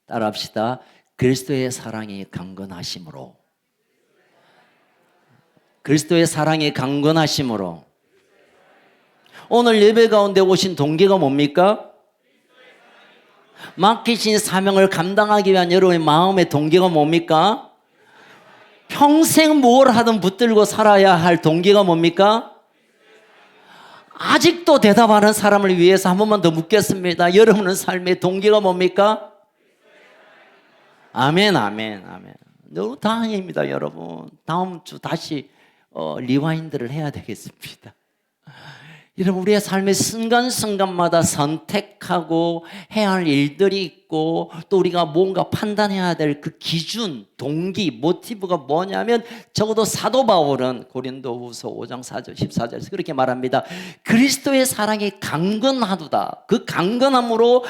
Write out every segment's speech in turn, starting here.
따라합시다. 그리스도의 사랑이 강건하심으로. 그리스도의 사랑이 강건하심으로. 오늘 예배 가운데 오신 동기가 뭡니까? 맡기신 사명을 감당하기 위한 여러분의 마음의 동기가 뭡니까? 평생 뭘 하든 붙들고 살아야 할 동기가 뭡니까? 아직도 대답하는 사람을 위해서 한 번만 더 묻겠습니다. 여러분의 삶의 동기가 뭡니까? 아멘, 아멘, 아멘. 너무 다행입니다, 여러분. 다음 주 다시 리와인드를 해야 되겠습니다. 여러분, 우리의 삶의 순간순간마다 선택하고 해야 할 일들이 있고, 또 우리가 뭔가 판단해야 될 그 기준, 동기, 모티브가 뭐냐면, 적어도 사도 바울은 고린도후서 5장 4절 14절에서 그렇게 말합니다. 그리스도의 사랑이 강건하도다. 그 강건함으로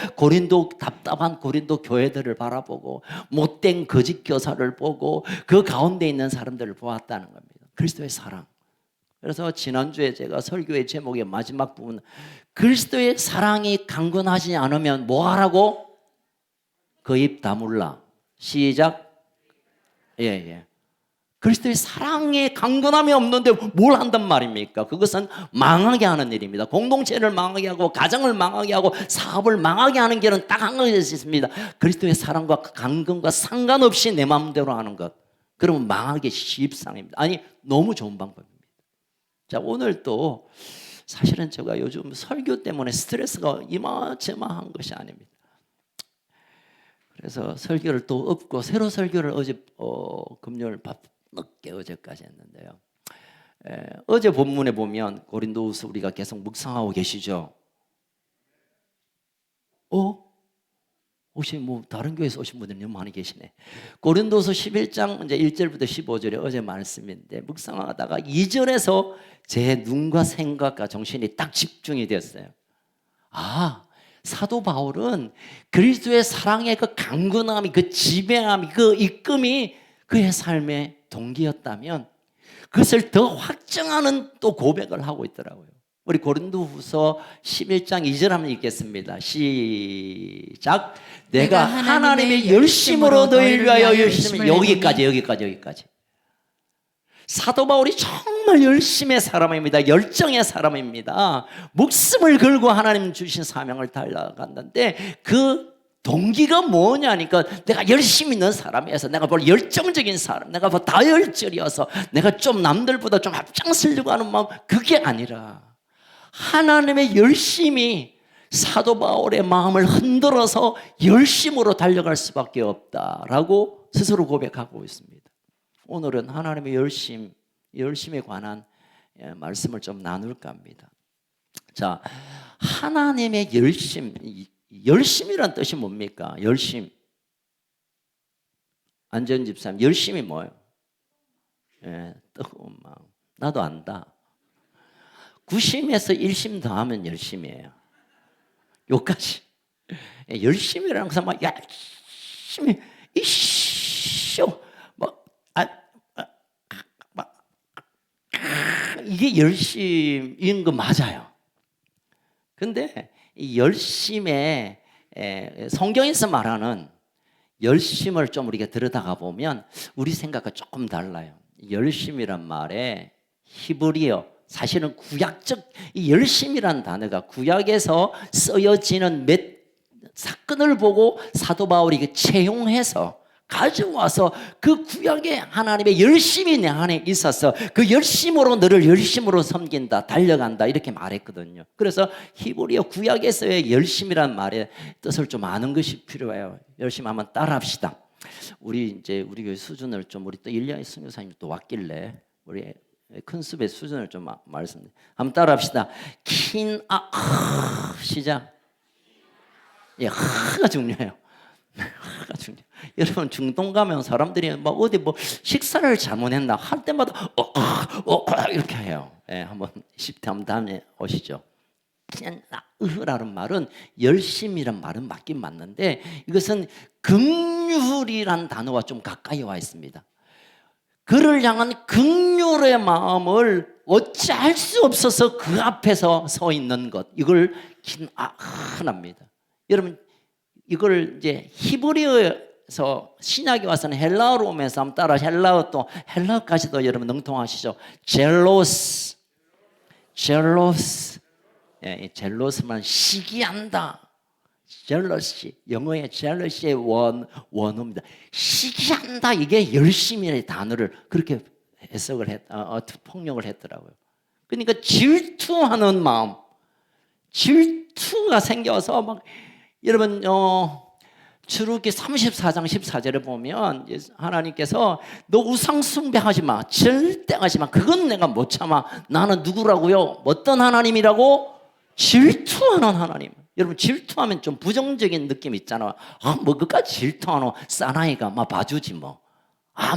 답답한 고린도 교회들을 바라보고, 못된 거짓 교사를 보고, 그 가운데 있는 사람들을 보았다는 겁니다. 그리스도의 사랑. 그래서 지난주에 제가 설교의 제목의 마지막 부분, 그리스도의 사랑이 강건하지 않으면 뭐 하라고? 그 입 다물라. 시작. 예. 그리스도의 사랑에 강건함이 없는데 뭘 한단 말입니까? 그것은 망하게 하는 일입니다. 공동체를 망하게 하고, 가정을 망하게 하고, 사업을 망하게 하는 길은 딱 한 가지 있습니다. 그리스도의 사랑과 강건과 상관없이 내 마음대로 하는 것. 그러면 망하기 십상입니다. 아니, 너무 좋은 방법입니다. 자, 오늘 또 사실은 제가 요즘 설교 때문에 스트레스가 이마저마한 것이 아닙니다. 그래서 설교를 또 엎고 새로 설교를 어제 금요일 늦게 어제까지 했는데요. 어제 본문에 보면 고린도후서 우리가 계속 묵상하고 계시죠. 혹시 뭐 다른 교회에서 오신 분들이 너무 많이 계시네. 고린도서 11장 이제 1절부터 15절에 어제 말씀인데 묵상하다가 2절에서 제 눈과 생각과 정신이 딱 집중이 되었어요. 사도 바울은 그리스도의 사랑의 그 강건함이, 그 지배함이, 그 이쁨이 그의 삶의 동기였다면 그것을 더 확증하는 또 고백을 하고 있더라고요. 우리 고린도후서 11장 2절 한번 읽겠습니다. 시작. 내가 하나님의 열심으로 너희를 위하여 열심히. 여기까지. 사도 바울이 정말 열심의 사람입니다. 열정의 사람입니다. 목숨을 걸고 하나님 주신 사명을 달려간다는데 그 동기가 뭐냐니까, 내가 열심히 있는 사람이어서, 내가 뭘 열정적인 사람, 내가 뭐 다혈질이어서, 내가 좀 남들보다 좀 앞장서려고 하는 마음, 그게 아니라 하나님의 열심이 사도 바울의 마음을 흔들어서 열심으로 달려갈 수밖에 없다라고 스스로 고백하고 있습니다. 오늘은 하나님의 열심에 관한 말씀을 좀 나눌까 합니다. 자, 하나님의 열심이란 뜻이 뭡니까? 열심. 안전 집사님, 열심이 뭐예요? 뜨거운 마음. 나도 안다. 9심에서 1심 더하면 열심이에요. 요까지. 열심이라는 것은 막 열심히 이게 열심인 거 맞아요. 근데 이 열심에 성경에서 말하는 열심을 좀 우리가 들여다가 보면 우리 생각과 조금 달라요. 열심이란 말에 히브리어, 사실은 구약적 이 열심이란 단어가 구약에서 쓰여지는 몇 사건을 보고 사도 바울이 채용해서 가져와서 그 구약에 하나님의 열심이 내 안에 있어서 그 열심으로 너를 열심으로 섬긴다, 달려간다 이렇게 말했거든요. 그래서 히브리어 구약에서의 열심이란 말의 뜻을 좀 아는 것이 필요해요. 열심히 한번 따라합시다. 우리 교회 수준을 좀, 우리 또 일리아 선교사님 또 왔길래 우리 큰 숲의 수준을 좀 말씀드립니다. 한번 따라합시다. 시작. 하가 중요해요. 하가 중요해요. 여러분, 중동 가면 사람들이 막 어디 뭐 식사를 잘못했나 할 때마다 이렇게 해요. 한번 10대 한번 다음에 오시죠. 라는 말은 열심이란 말은 맞긴 맞는데 이것은 긍휼이란 단어와 좀 가까이 와 있습니다. 그를 향한 긍휼의 마음을 어찌할 수 없어서 그 앞에서 서 있는 것, 이걸 긴아합니다. 여러분, 이걸 이제 히브리어에서 신약에 와서는 헬라어로 오면서 한번 따라 헬라어 또 헬라어까지도 여러분 능통하시죠. 젤로스, 젤로스, 예, 젤로스만 시기한다. 젤러시, 영어의 젤러시의 원어입니다. 시기한다, 이게 열심히의 단어를 그렇게 해석을 통역을 했더라고요. 그러니까 질투하는 마음, 질투가 생겨서 막 여러분 출애굽기 34장 14절에 보면 하나님께서 너 우상 숭배하지 마, 절대 하지 마. 그건 내가 못 참아. 나는 누구라고요? 어떤 하나님이라고? 질투하는 하나님. 여러분 질투하면 좀 부정적인 느낌 있잖아. 뭐 그까지 질투하노? 사나이가 막 봐주지 뭐.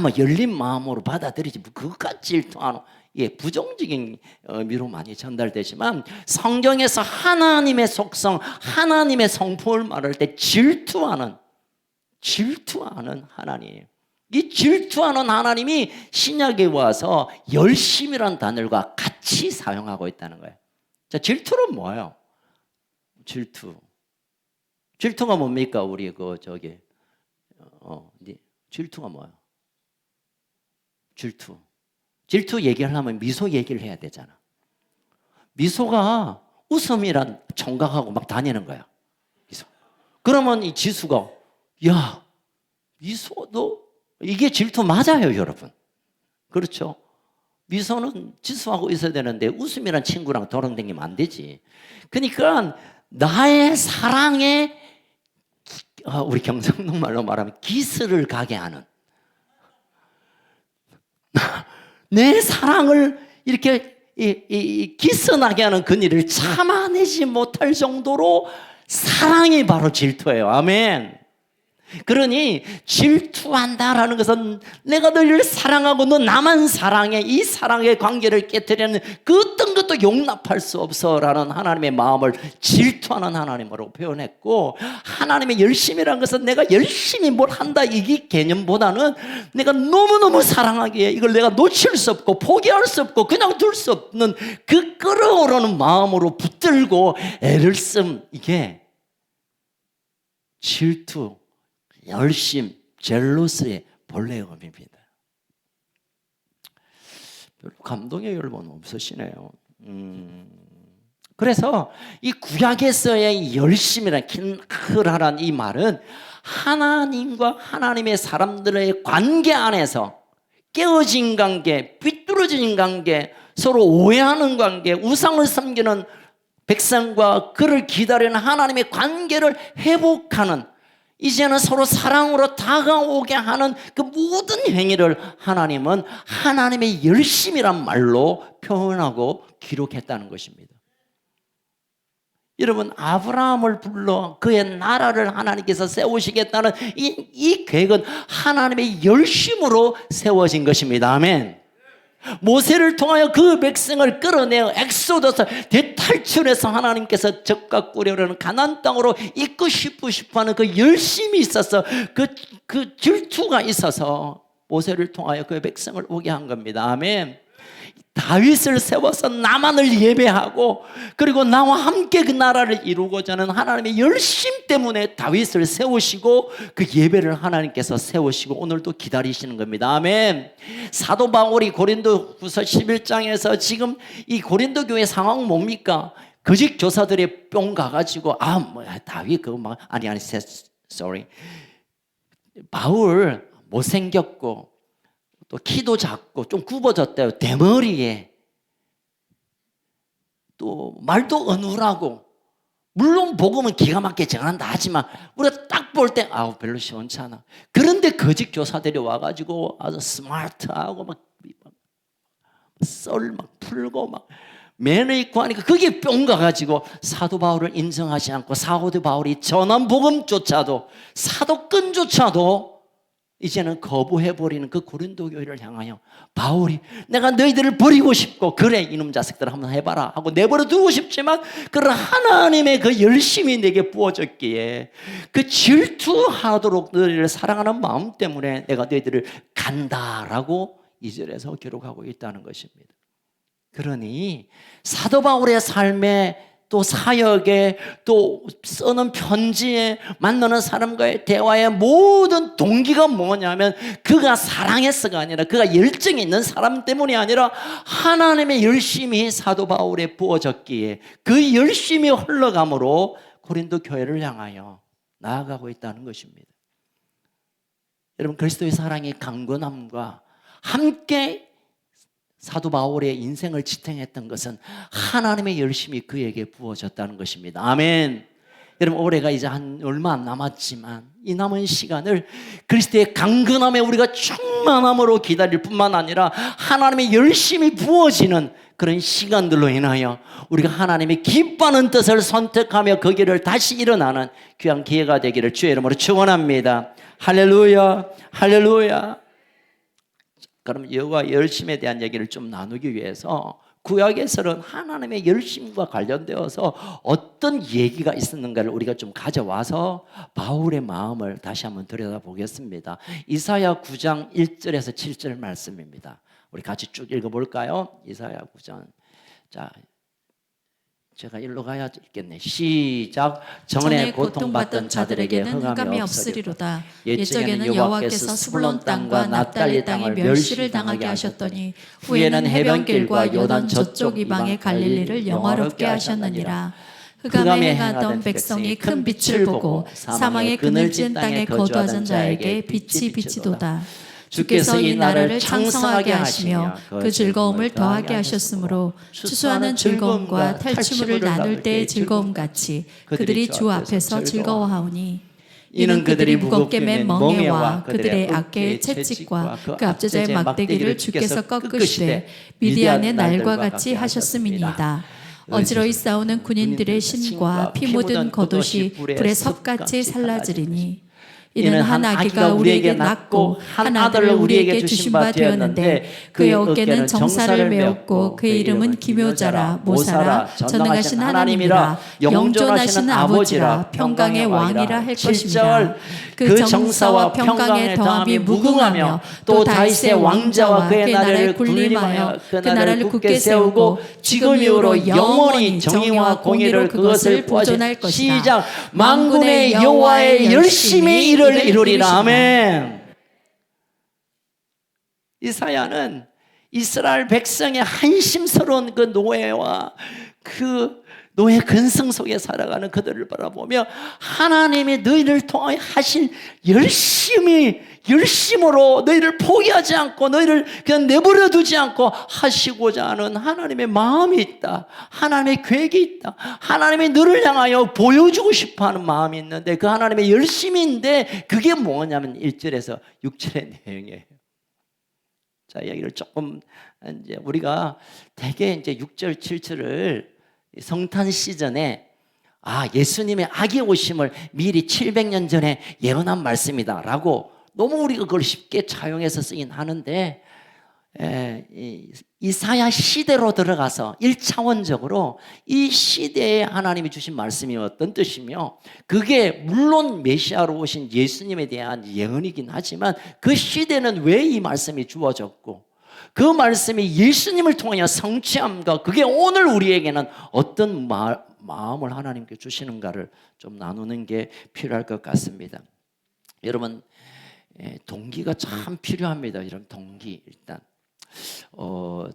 뭐 열린 마음으로 받아들이지 뭐 그까지 질투하노? 예, 부정적인 의미로 많이 전달되지만 성경에서 하나님의 속성, 하나님의 성품을 말할 때 질투하는 하나님. 이 질투하는 하나님이 신약에 와서 열심이라는 단어가 같이 사용하고 있다는 거예요. 자, 질투는 뭐예요? 질투가 뭡니까? 우리 질투가 뭐예요? 질투 얘기하려면 미소 얘기를 해야 되잖아. 미소가 웃음이란 총각하고 막 다니는 거야. 미소. 그러면 이 지수가 야, 미소도 이게 질투 맞아요, 여러분. 그렇죠? 미소는 지수하고 있어야 되는데 웃음이란 친구랑 도롱댕기면 안 되지. 그러니까 나의 사랑에 우리 경상도 말로 말하면 기스를 가게 하는 내 사랑을 이렇게 기스나게 하는 그 일을 참아내지 못할 정도로 사랑이 바로 질투예요. 아멘. 그러니 질투한다라는 것은 내가 너를 사랑하고 너 나만 사랑해, 이 사랑의 관계를 깨뜨리는 그 어떤 것도 용납할 수 없어라는 하나님의 마음을 질투하는 하나님으로 표현했고, 하나님의 열심이라는 것은 내가 열심히 뭘 한다 이 개념보다는 내가 너무너무 사랑하기에 이걸 내가 놓칠 수 없고 포기할 수 없고 그냥 둘 수 없는 그 끓어오르는 마음으로 붙들고 애를 쓴 이게 질투, 열심, 젤로스의 본래의 의미입니다. 별로 감동의 여러분 없으시네요. 그래서 이 구약에서의 열심이란 킨크라란 이 말은 하나님과 하나님의 사람들의 관계 안에서 깨어진 관계, 삐뚤어진 관계, 서로 오해하는 관계, 우상을 섬기는 백성과 그를 기다리는 하나님의 관계를 회복하는, 이제는 서로 사랑으로 다가오게 하는 그 모든 행위를 하나님은 하나님의 열심이란 말로 표현하고 기록했다는 것입니다. 여러분, 아브라함을 불러 그의 나라를 하나님께서 세우시겠다는 이 계획은 하나님의 열심으로 세워진 것입니다. 아멘. 모세를 통하여 그 백성을 끌어내어 엑소더스 대탈출해서 하나님께서 적과 꾸려는 가나안 땅으로 이끌고 싶어하는 그 열심이 있어서 그 질투가 있어서 모세를 통하여 그 백성을 오게 한 겁니다. 아멘. 다윗을 세워서 나만을 예배하고 그리고 나와 함께 그 나라를 이루고자 하는 하나님의 열심 때문에 다윗을 세우시고 그 예배를 하나님께서 세우시고 오늘도 기다리시는 겁니다. 아멘. 사도 바울이 고린도후서 11장에서 지금 이 고린도 교회 상황 뭡니까? 거짓 교사들이 뿅 가가지고 다윗 그거 막 아니 sorry 바울 못생겼고 또 키도 작고 좀 굽어졌대요. 대머리에 또 말도 어눌하고, 물론 복음은 기가 막히게 전한다 하지만 우리가 딱 볼 때 별로 시원치 않아. 그런데 거짓 교사들이 와가지고 아주 스마트하고 막 썰 막 풀고 막 매너 있고 하니까 그게 뿅 가가지고 사도 바울을 인정하지 않고 사도 바울이 전한 복음조차도 사도권조차도 이제는 거부해버리는 그 고린도 교회를 향하여 바울이 내가 너희들을 버리고 싶고 그래 이놈 자식들 한번 해봐라 하고 내버려 두고 싶지만 그런 하나님의 그 열심이 내게 부어졌기에 그 질투하도록 너희를 사랑하는 마음 때문에 내가 너희들을 간다라고 2절에서 기록하고 있다는 것입니다. 그러니 사도 바울의 삶에 또 사역에, 또 쓰는 편지에, 만나는 사람과의 대화의 모든 동기가 뭐냐면 그가 사랑해서가 아니라, 그가 열정이 있는 사람 때문이 아니라 하나님의 열심이 사도 바울에 부어졌기에 그 열심이 흘러감으로 고린도 교회를 향하여 나아가고 있다는 것입니다. 여러분, 그리스도의 사랑의 강건함과 함께 사도 바울의 인생을 지탱했던 것은 하나님의 열심이 그에게 부어졌다는 것입니다. 아멘. 여러분, 올해가 이제 얼마 안 남았지만 이 남은 시간을 그리스도의 강건함에 우리가 충만함으로 기다릴 뿐만 아니라 하나님의 열심이 부어지는 그런 시간들로 인하여 우리가 하나님의 기뻐하는 뜻을 선택하며 그 길을 다시 일어나는 귀한 기회가 되기를 주의 이름으로 축원합니다. 할렐루야, 할렐루야. 그럼 여호와 열심에 대한 얘기를 좀 나누기 위해서 구약에서는 하나님의 열심과 관련되어서 어떤 얘기가 있었는가를 우리가 좀 가져와서 바울의 마음을 다시 한번 들여다보겠습니다. 이사야 9장 1절에서 7절 말씀입니다. 우리 같이 쭉 읽어볼까요? 이사야 9장. 자, 제가 일로 가야 있겠네. 시작. 전에 고통받던 자들에게는 흑암이 없으리로다. 옛적에는 여호와께서 스불론 땅과 납달리 땅에 멸시를 당하게 하셨더니 후에는 해변길과 요단 저쪽 이방의 갈릴리를 영화롭게 하셨느니라. 흑암에 행하던 백성이 큰 빛을 보고 사망의 그늘진 땅에 거주하던 자에게 빛이 비치도다. 주께서 이 나라를 창성하게 하시며 그 즐거움을 더하게 하셨으므로 추수하는 즐거움과 탈취물을 나눌 때의 즐거움 같이 그들이 주 앞에서 즐거워하오니 이는 그들이 무겁게 맨 멍에와 그들의 악계의 채찍과 그 압제자의 막대기를 주께서 꺾으시되 미디안의 날과 같이 하셨음이니이다. 어지러이 싸우는 군인들의 신과 피 묻은 겉옷이 불에 섭같이 살라지리니 이는 한 아기가 우리에게 낳고 한 아들을 우리에게 주신 바 되었는데 그의 어깨는 정사를 메었고 그의 이름은 기묘자라 모사라 전능하신 하나님이라 영존하시는 아버지라 평강의 왕이라 할 것입니다. 그 정사와 평강의 더함이 무궁하며 또 다윗의 왕자와 그의 나라를 군림하여 그 나라를 굳게 세우고 지금 이후로 영원히 정의와 공의를 그것을 보존할 것이다. 시작. 만군의 여호와의 열심히 이루리라. 아멘. 이사야는 이스라엘 백성의 한심스러운 그 노예와 그 노예 근성 속에 살아가는 그들을 바라보며 하나님이 너희를 통하여 하신 열심으로 너희를 포기하지 않고 너희를 그냥 내버려 두지 않고 하시고자 하는 하나님의 마음이 있다. 하나님의 계획이 있다. 하나님이 너를 향하여 보여주고 싶어하는 마음이 있는데 그 하나님의 열심인데 그게 뭐냐면 1절에서 6절의 내용이에요. 자, 여기를 조금 이제 우리가 대개 이제 6절, 7절을 성탄 시즌에 예수님의 아기 오심을 미리 700년 전에 예언한 말씀이다 라고 너무 우리가 그걸 쉽게 차용해서 쓰긴 하는데 이사야 시대로 들어가서 1차원적으로 이 시대에 하나님이 주신 말씀이 어떤 뜻이며 그게 물론 메시아로 오신 예수님에 대한 예언이긴 하지만 그 시대는 왜 이 말씀이 주어졌고 그 말씀이 예수님을 통하여 성취함과 그게 오늘 우리에게는 어떤 마음을 하나님께 주시는가를 좀 나누는 게 필요할 것 같습니다. 여러분, 동기가 참 필요합니다. 이런 동기. 일단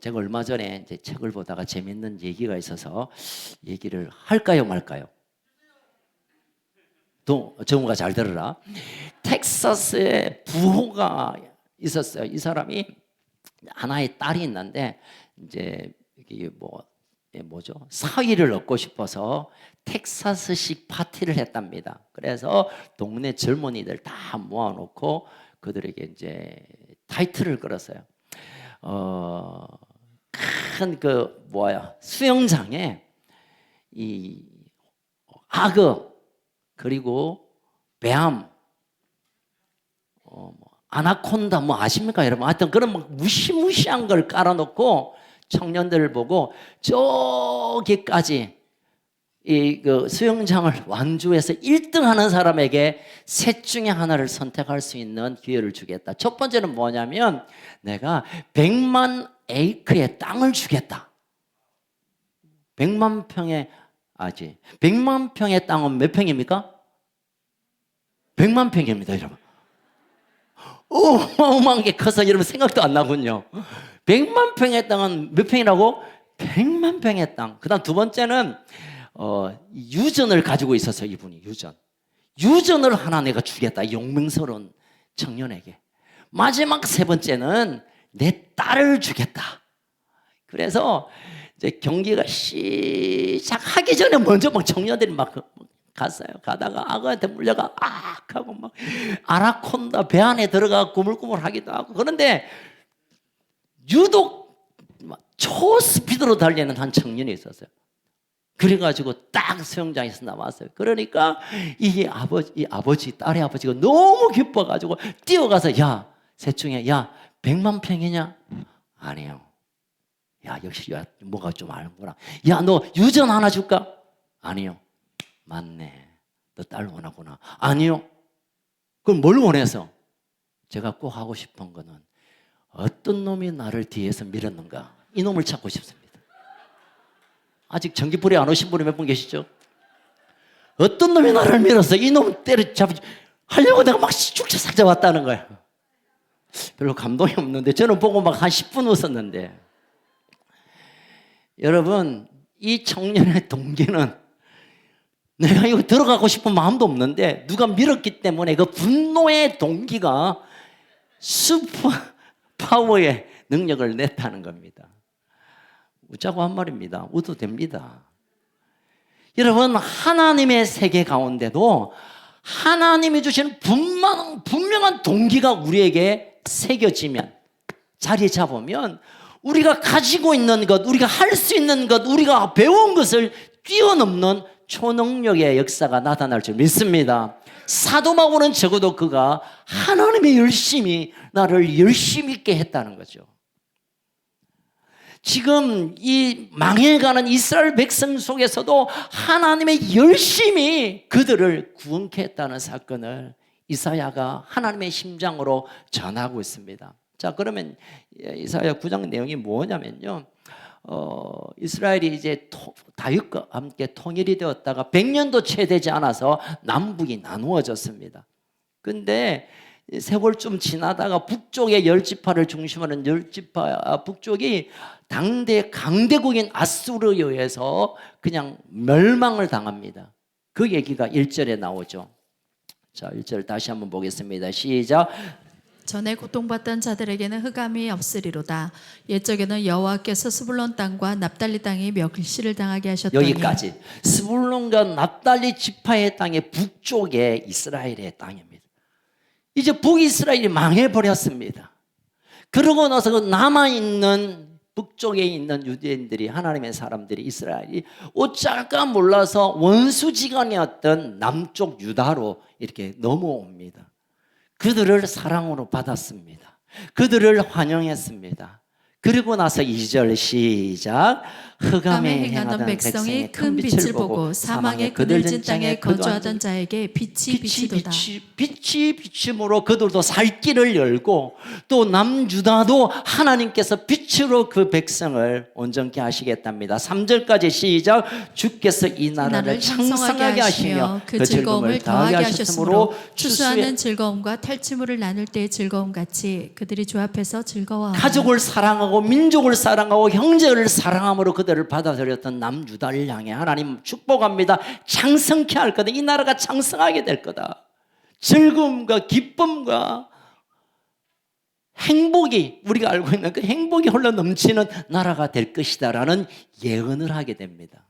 제가 얼마 전에 이제 책을 보다가 재밌는 얘기가 있어서 얘기를 할까요 말까요? 정우가 잘 들어라. 텍사스에 부호가 있었어요. 이 사람이 하나의 딸이 있는데 이제 이게 뭐죠? 사위를 얻고 싶어서 텍사스식 파티를 했답니다. 그래서 동네 젊은이들 다 모아놓고 그들에게 이제 타이틀을 걸었어요. 큰 수영장에 이 악어 그리고 뱀 아나콘다 아십니까 여러분? 하여튼 그런 무시무시한 걸 깔아놓고 청년들을 보고 저기까지 그 수영장을 완주해서 1등 하는 사람에게 셋 중에 하나를 선택할 수 있는 기회를 주겠다. 첫 번째는 뭐냐면 내가 100만 에이크의 땅을 주겠다. 100만 평의 아직. 100만 평의 땅은 몇 평입니까? 100만 평입니다, 여러분. 어마어마한 게 커서 여러분 생각도 안 나군요. 100만 평의 땅은 몇 평이라고? 100만 평의 땅. 그 다음 두 번째는 유전을 가지고 있었어요. 이분이 유전을 하나 내가 주겠다. 용맹스러운 청년에게. 마지막 세 번째는 내 딸을 주겠다. 그래서 이제 경기가 시작하기 전에 먼저 막 청년들이 막 갔어요. 가다가 악어한테 물려가 하고 막 아나콘다 배 안에 들어가 꾸물꾸물 하기도 하고. 그런데 유독 초스피드로 달리는 한 청년이 있었어요. 그래가지고 딱 수영장에서 나왔어요. 그러니까 이 아버지, 딸의 아버지가 너무 기뻐가지고 뛰어가서 야, 셋 중에 야, 100만 평이냐? 아니에요. 야, 역시 야, 뭐가 좀 아는구나. 야, 너 유전 하나 줄까? 아니요. 맞네. 너 딸 원하구나. 아니요. 그럼 뭘 원해서? 제가 꼭 하고 싶은 거는 어떤 놈이 나를 뒤에서 밀었는가? 이 놈을 찾고 싶습니다. 아직 전기불이 안 오신 분이 몇 분 계시죠? 어떤 놈이 나를 밀어서 이 놈 때려잡지 하려고 내가 막 쭉 찾아왔다는 거야. 별로 감동이 없는데 저는 보고 막 한 10분 웃었는데, 여러분 이 청년의 동기는 내가 이거 들어가고 싶은 마음도 없는데 누가 밀었기 때문에 그 분노의 동기가 슈퍼 파워의 능력을 냈다는 겁니다. 웃자고 한 말입니다. 웃어도 됩니다. 여러분, 하나님의 세계 가운데도 하나님이 주신 분명한 동기가 우리에게 새겨지면, 자리 잡으면 우리가 가지고 있는 것, 우리가 할 수 있는 것, 우리가 배운 것을 뛰어넘는 초능력의 역사가 나타날 줄 믿습니다. 사도 바울은 적어도 그가 하나님의 열심히 나를 열심히 있게 했다는 거죠. 지금 이 망해가는 이스라엘 백성 속에서도 하나님의 열심히 그들을 구원케 했다는 사건을 이사야가 하나님의 심장으로 전하고 있습니다. 자, 그러면 이사야 9장 내용이 뭐냐면요, 이스라엘이 이제 다윗과 함께 통일이 되었다가 100년도 채 되지 않아서 남북이 나누어졌습니다. 근데 세월쯤 지나다가 북쪽의 10지파를 중심으로 하는 10지파 북쪽이 당대 강대국인 아수르에 의해서 그냥 멸망을 당합니다. 그 얘기가 1절에 나오죠. 자, 1절 다시 한번 보겠습니다. 시작. 전에 고통받던 자들에게는 흑암이 없으리로다. 옛적에는 여호와께서 스불론 땅과 납달리 땅에 멸시를 당하게 하셨더니. 여기까지. 스불론과 납달리 지파의 땅의 북쪽에 이스라엘의 땅입니다. 이제 북이스라엘이 망해버렸습니다. 그러고 나서 그 남아있는 북쪽에 있는 유대인들이, 하나님의 사람들이, 이스라엘이 어쩔까 몰라서 원수지간이었던 남쪽 유다로 이렇게 넘어옵니다. 그들을 사랑으로 받았습니다. 그들을 환영했습니다. 그리고 나서 2절 시작. 흑암에 행하던 백성이 큰 빛을 보고 사망의 그늘진 땅에 거주하던 자에게 빛이 비치도다. 빛이 비침으로 그들도 살 길을 열고, 또 남유다도 하나님께서 빛으로 그 백성을 온전케 하시겠답니다. 3절까지 시작. 주께서 이 나라를 창성하게 하시며 그 즐거움을 더하게 하셨으므로 추수하는 즐거움과 탈취물을 나눌 때의 즐거움 같이 그들이 주 앞에서 즐거워하며 가족을 사랑하고 민족을 사랑하고 형제를 사랑함으로 그들을 받아들였던 남유다를 향해 하나님 축복합니다. 창성케 할 거다. 이 나라가 창성하게 될 거다. 즐거움과 기쁨과 행복이, 우리가 알고 있는 그 행복이 흘러 넘치는 나라가 될 것이다 라는 예언을 하게 됩니다.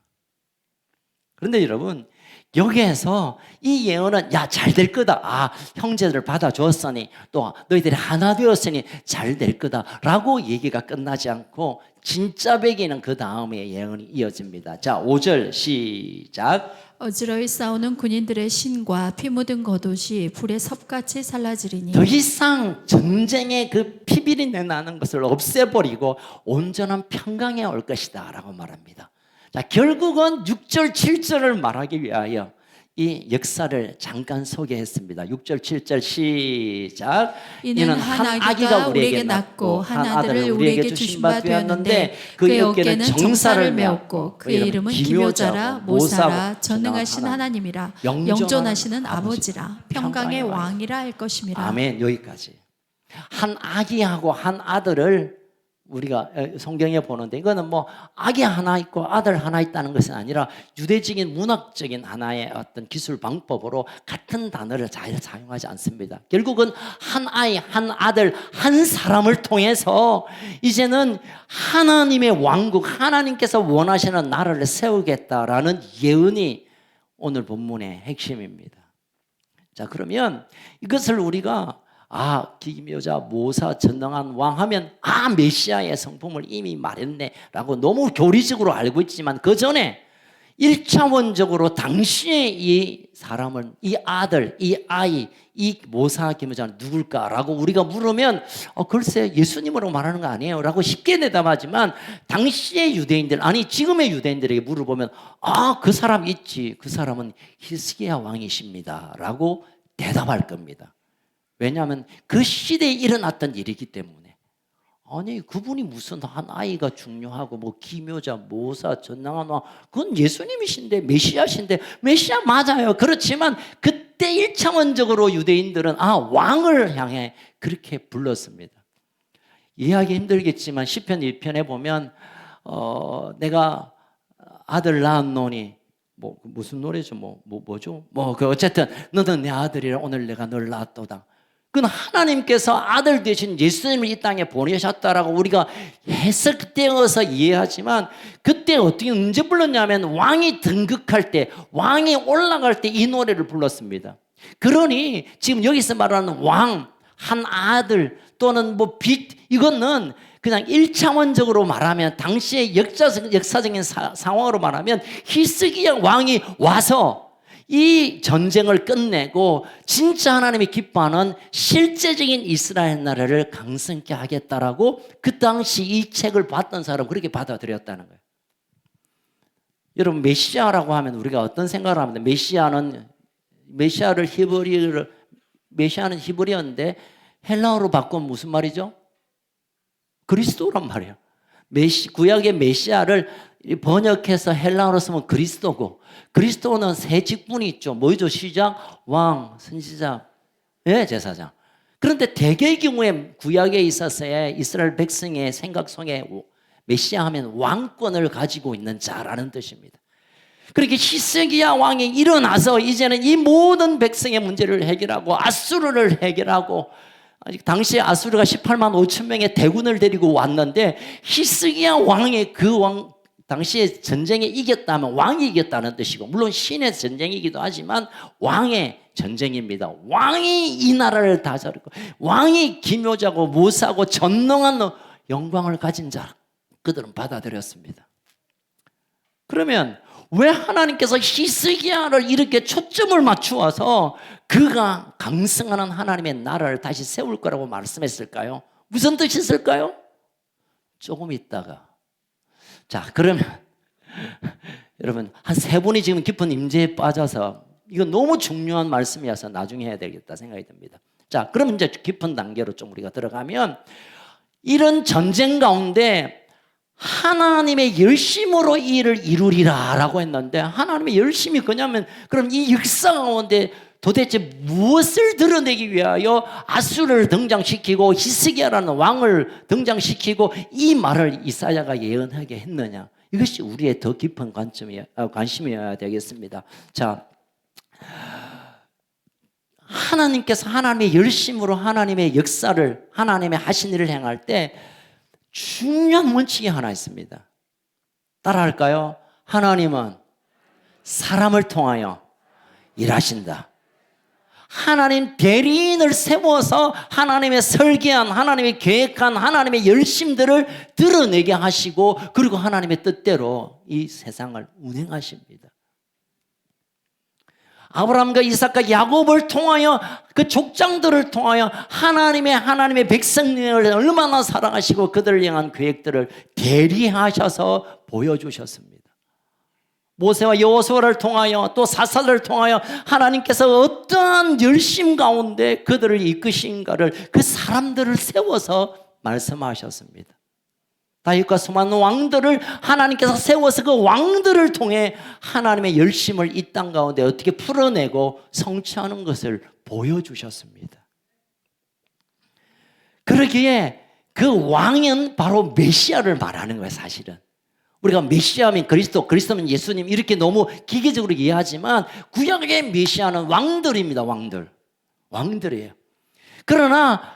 그런데 여러분, 여기에서 이 예언은 야, 잘 될 거다. 아, 형제들을 받아주었으니 또 너희들이 하나 되었으니 잘 될 거다 라고 얘기가 끝나지 않고 진짜 배기는 그 다음에 예언이 이어집니다. 자, 5절 시작. 어지러이 싸우는 군인들의 신과 피 묻은 겉옷이 불에 섭같이 살라지리니. 더 이상 전쟁의 그 피비린내 나는 것을 없애버리고 온전한 평강에 올 것이다 라고 말합니다. 자, 결국은 6절 7절을 말하기 위하여 이 역사를 잠깐 소개했습니다. 6절 7절 시작. 이는 한 아기가 우리에게 낳고 한 아들을 우리에게 주신 바 되었는데 그의 어깨는 정사를 메었고 그의 이름은 기묘자라 모사라 전능하신 하나님이라 영존하시는 아버지라 평강의 왕이라 할 것임이라. 아멘. 여기까지. 한 아기하고 한 아들을 우리가 성경에 보는데, 이거는 뭐 아기 하나 있고 아들 하나 있다는 것은 아니라 유대적인 문학적인 하나의 어떤 기술 방법으로 같은 단어를 잘 사용하지 않습니다. 결국은 한 아이, 한 아들, 한 사람을 통해서 이제는 하나님의 왕국, 하나님께서 원하시는 나라를 세우겠다라는 예언이 오늘 본문의 핵심입니다. 자, 그러면 이것을 우리가 기묘자 모사 전능한 왕 하면 메시아의 성품을 이미 말했네 라고 너무 교리적으로 알고 있지만, 그 전에 1차원적으로 당시에 이 사람은, 이 아들, 이 아이, 이 모사 기묘자는 누굴까라고 우리가 물으면 글쎄 예수님으로 말하는 거 아니에요 라고 쉽게 대답하지만, 당시의 유대인들, 아니 지금의 유대인들에게 물어보면 그 사람 있지, 그 사람은 히스기야 왕이십니다 라고 대답할 겁니다. 왜냐하면 그 시대에 일어났던 일이기 때문에. 아니 그분이 무슨 한 아이가 중요하고 뭐 기묘자, 모사, 전능한 왕, 그건 예수님이신데, 메시아신데, 메시아 맞아요. 그렇지만 그때 1차원적으로 유대인들은 왕을 향해 그렇게 불렀습니다. 이해하기 힘들겠지만 시편 1편에 보면 내가 아들 낳았노니, 무슨 노래죠? 뭐죠? 어쨌든 너는 내 아들이라 오늘 내가 널 낳았도다. 그건 하나님께서 아들 되신 예수님을 이 땅에 보내셨다라고 우리가 해석되어서 이해하지만, 그때 언제 불렀냐면 왕이 등극할 때, 왕이 올라갈 때 이 노래를 불렀습니다. 그러니 지금 여기서 말하는 왕, 한 아들 또는 빛, 이거는 그냥 1차원적으로 말하면, 당시의 역사적인 상황으로 말하면 히스기야 왕이 와서 이 전쟁을 끝내고 진짜 하나님이 기뻐하는 실제적인 이스라엘 나라를 강성케 하겠다라고 그 당시 이 책을 봤던 사람은 그렇게 받아들였다는 거예요. 여러분, 메시아라고 하면 우리가 어떤 생각을 합니다. 메시아는 히브리어인데 헬라어로 바꾸면 무슨 말이죠? 그리스도란 말이에요. 구약의 메시아를 번역해서 헬라어로 쓰면 그리스도고, 그리스도는 세 직분이 있죠. 뭐죠? 시작, 왕, 선지자, 제사장. 그런데 대개의 경우에 구약에 있어서의 이스라엘 백성의 생각 속에 메시아 하면 왕권을 가지고 있는 자라는 뜻입니다. 그렇게 히스기야 왕이 일어나서 이제는 이 모든 백성의 문제를 해결하고 아수르를 해결하고, 당시에 아수르가 18만 5천 명의 대군을 데리고 왔는데, 히스기야 왕의 당시에 전쟁에 이겼다면 왕이 이겼다는 뜻이고, 물론 신의 전쟁이기도 하지만 왕의 전쟁입니다. 왕이 이 나라를 다스리고, 왕이 기묘자고 모사고 전능한 영광을 가진 자, 그들은 받아들였습니다. 그러면 왜 하나님께서 히스기야를 이렇게 초점을 맞추어서 그가 강성하는 하나님의 나라를 다시 세울 거라고 말씀했을까요? 무슨 뜻이 있을까요? 조금 있다가. 자, 그러면 여러분, 한 세 분이 지금 깊은 임재에 빠져서, 이건 너무 중요한 말씀이어서 나중에 해야 되겠다 생각이 듭니다. 자, 그럼 이제 깊은 단계로 좀 우리가 들어가면, 이런 전쟁 가운데 하나님의 열심으로 이 일을 이루리라 라고 했는데, 하나님의 열심이 그냐면, 그럼 이 역사 가운데 도대체 무엇을 드러내기 위하여 아수르를 등장시키고 히스기야라는 왕을 등장시키고 이 말을 이사야가 예언하게 했느냐? 이것이 우리의 더 깊은 관심이어야 되겠습니다. 자, 하나님께서 하나님의 열심으로 하나님의 역사를, 하나님의 하신 일을 행할 때 중요한 원칙이 하나 있습니다. 따라할까요? 하나님은 사람을 통하여 일하신다. 하나님 대리인을 세워서 하나님의 설계한, 하나님의 계획한 하나님의 열심들을 드러내게 하시고, 그리고 하나님의 뜻대로 이 세상을 운행하십니다. 아브라함과 이삭과 야곱을 통하여, 그 족장들을 통하여 하나님의 백성들을 얼마나 사랑하시고 그들을 향한 계획들을 대리하셔서 보여주셨습니다. 모세와 여호수아를 통하여 또 사사들을 통하여 하나님께서 어떠한 열심 가운데 그들을 이끄신가를 그 사람들을 세워서 말씀하셨습니다. 다윗과 수많은 왕들을 하나님께서 세워서 그 왕들을 통해 하나님의 열심을 이 땅 가운데 어떻게 풀어내고 성취하는 것을 보여주셨습니다. 그러기에 그 왕은 바로 메시아를 말하는 거예요. 사실은 우리가 메시아면 그리스도, 그리스도면 예수님 이렇게 너무 기계적으로 이해하지만 구약의 메시아는 왕들입니다. 왕들이에요. 그러나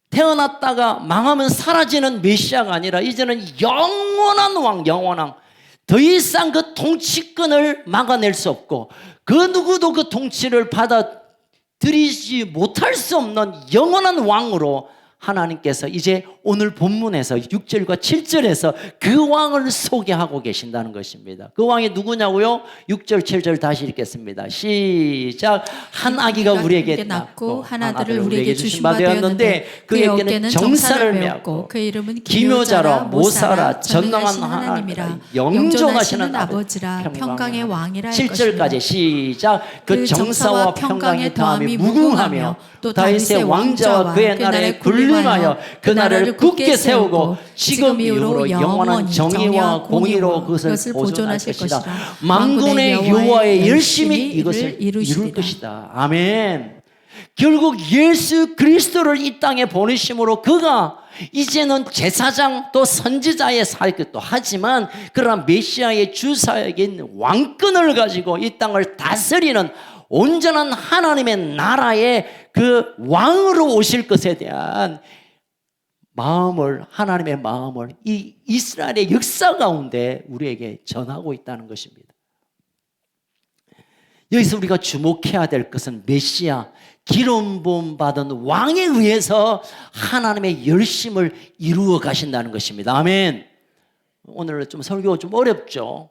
태어났다가 망하면 사라지는 메시아가 아니라 이제는 영원한 왕, 영원한 더 이상 그 통치권을 막아낼 수 없고 그 누구도 그 통치를 받아들이지 못할 수 없는 영원한 왕으로 하나님께서 이제 오늘 본문에서 6절과 7절에서 그 왕을 소개하고 계신다는 것입니다. 그 왕이 누구냐고요? 6절 7절 다시 읽겠습니다. 시작. 한 아기가 우리에게 낳고 한 아들을 우리에게 주신 바 되었는데 그의 어깨는 정사를 메었고 그의 이름은 기묘자라 모사라 전능한 하나님이라 영존하시는 아버지라 평강의 왕이라 할 7절까지 시작. 그 정사와 평강의 다음이 무궁하며 또 다윗의 왕자와 그의 나라에 군림하여 그 나라를 굳게 세우고 지금 이후로 영원한 정의와 공의로 그것을 보존하실 것이다. 만군의 여호와의 열심히 이것을 이룰 것이다. 아멘. 결국 예수 그리스도를 이 땅에 보내심으로 그가 이제는 제사장 또 선지자의 사역도 하지만 그러나 메시아의 주사역인 왕권을 가지고 이 땅을 다스리는 온전한 하나님의 나라의 그 왕으로 오실 것에 대한 마음을, 하나님의 마음을 이 이스라엘의 역사 가운데 우리에게 전하고 있다는 것입니다. 여기서 우리가 주목해야 될 것은 메시아, 기름 부음 받은 왕에 의해서 하나님의 열심을 이루어 가신다는 것입니다. 아멘. 오늘 좀 설교가 좀 어렵죠?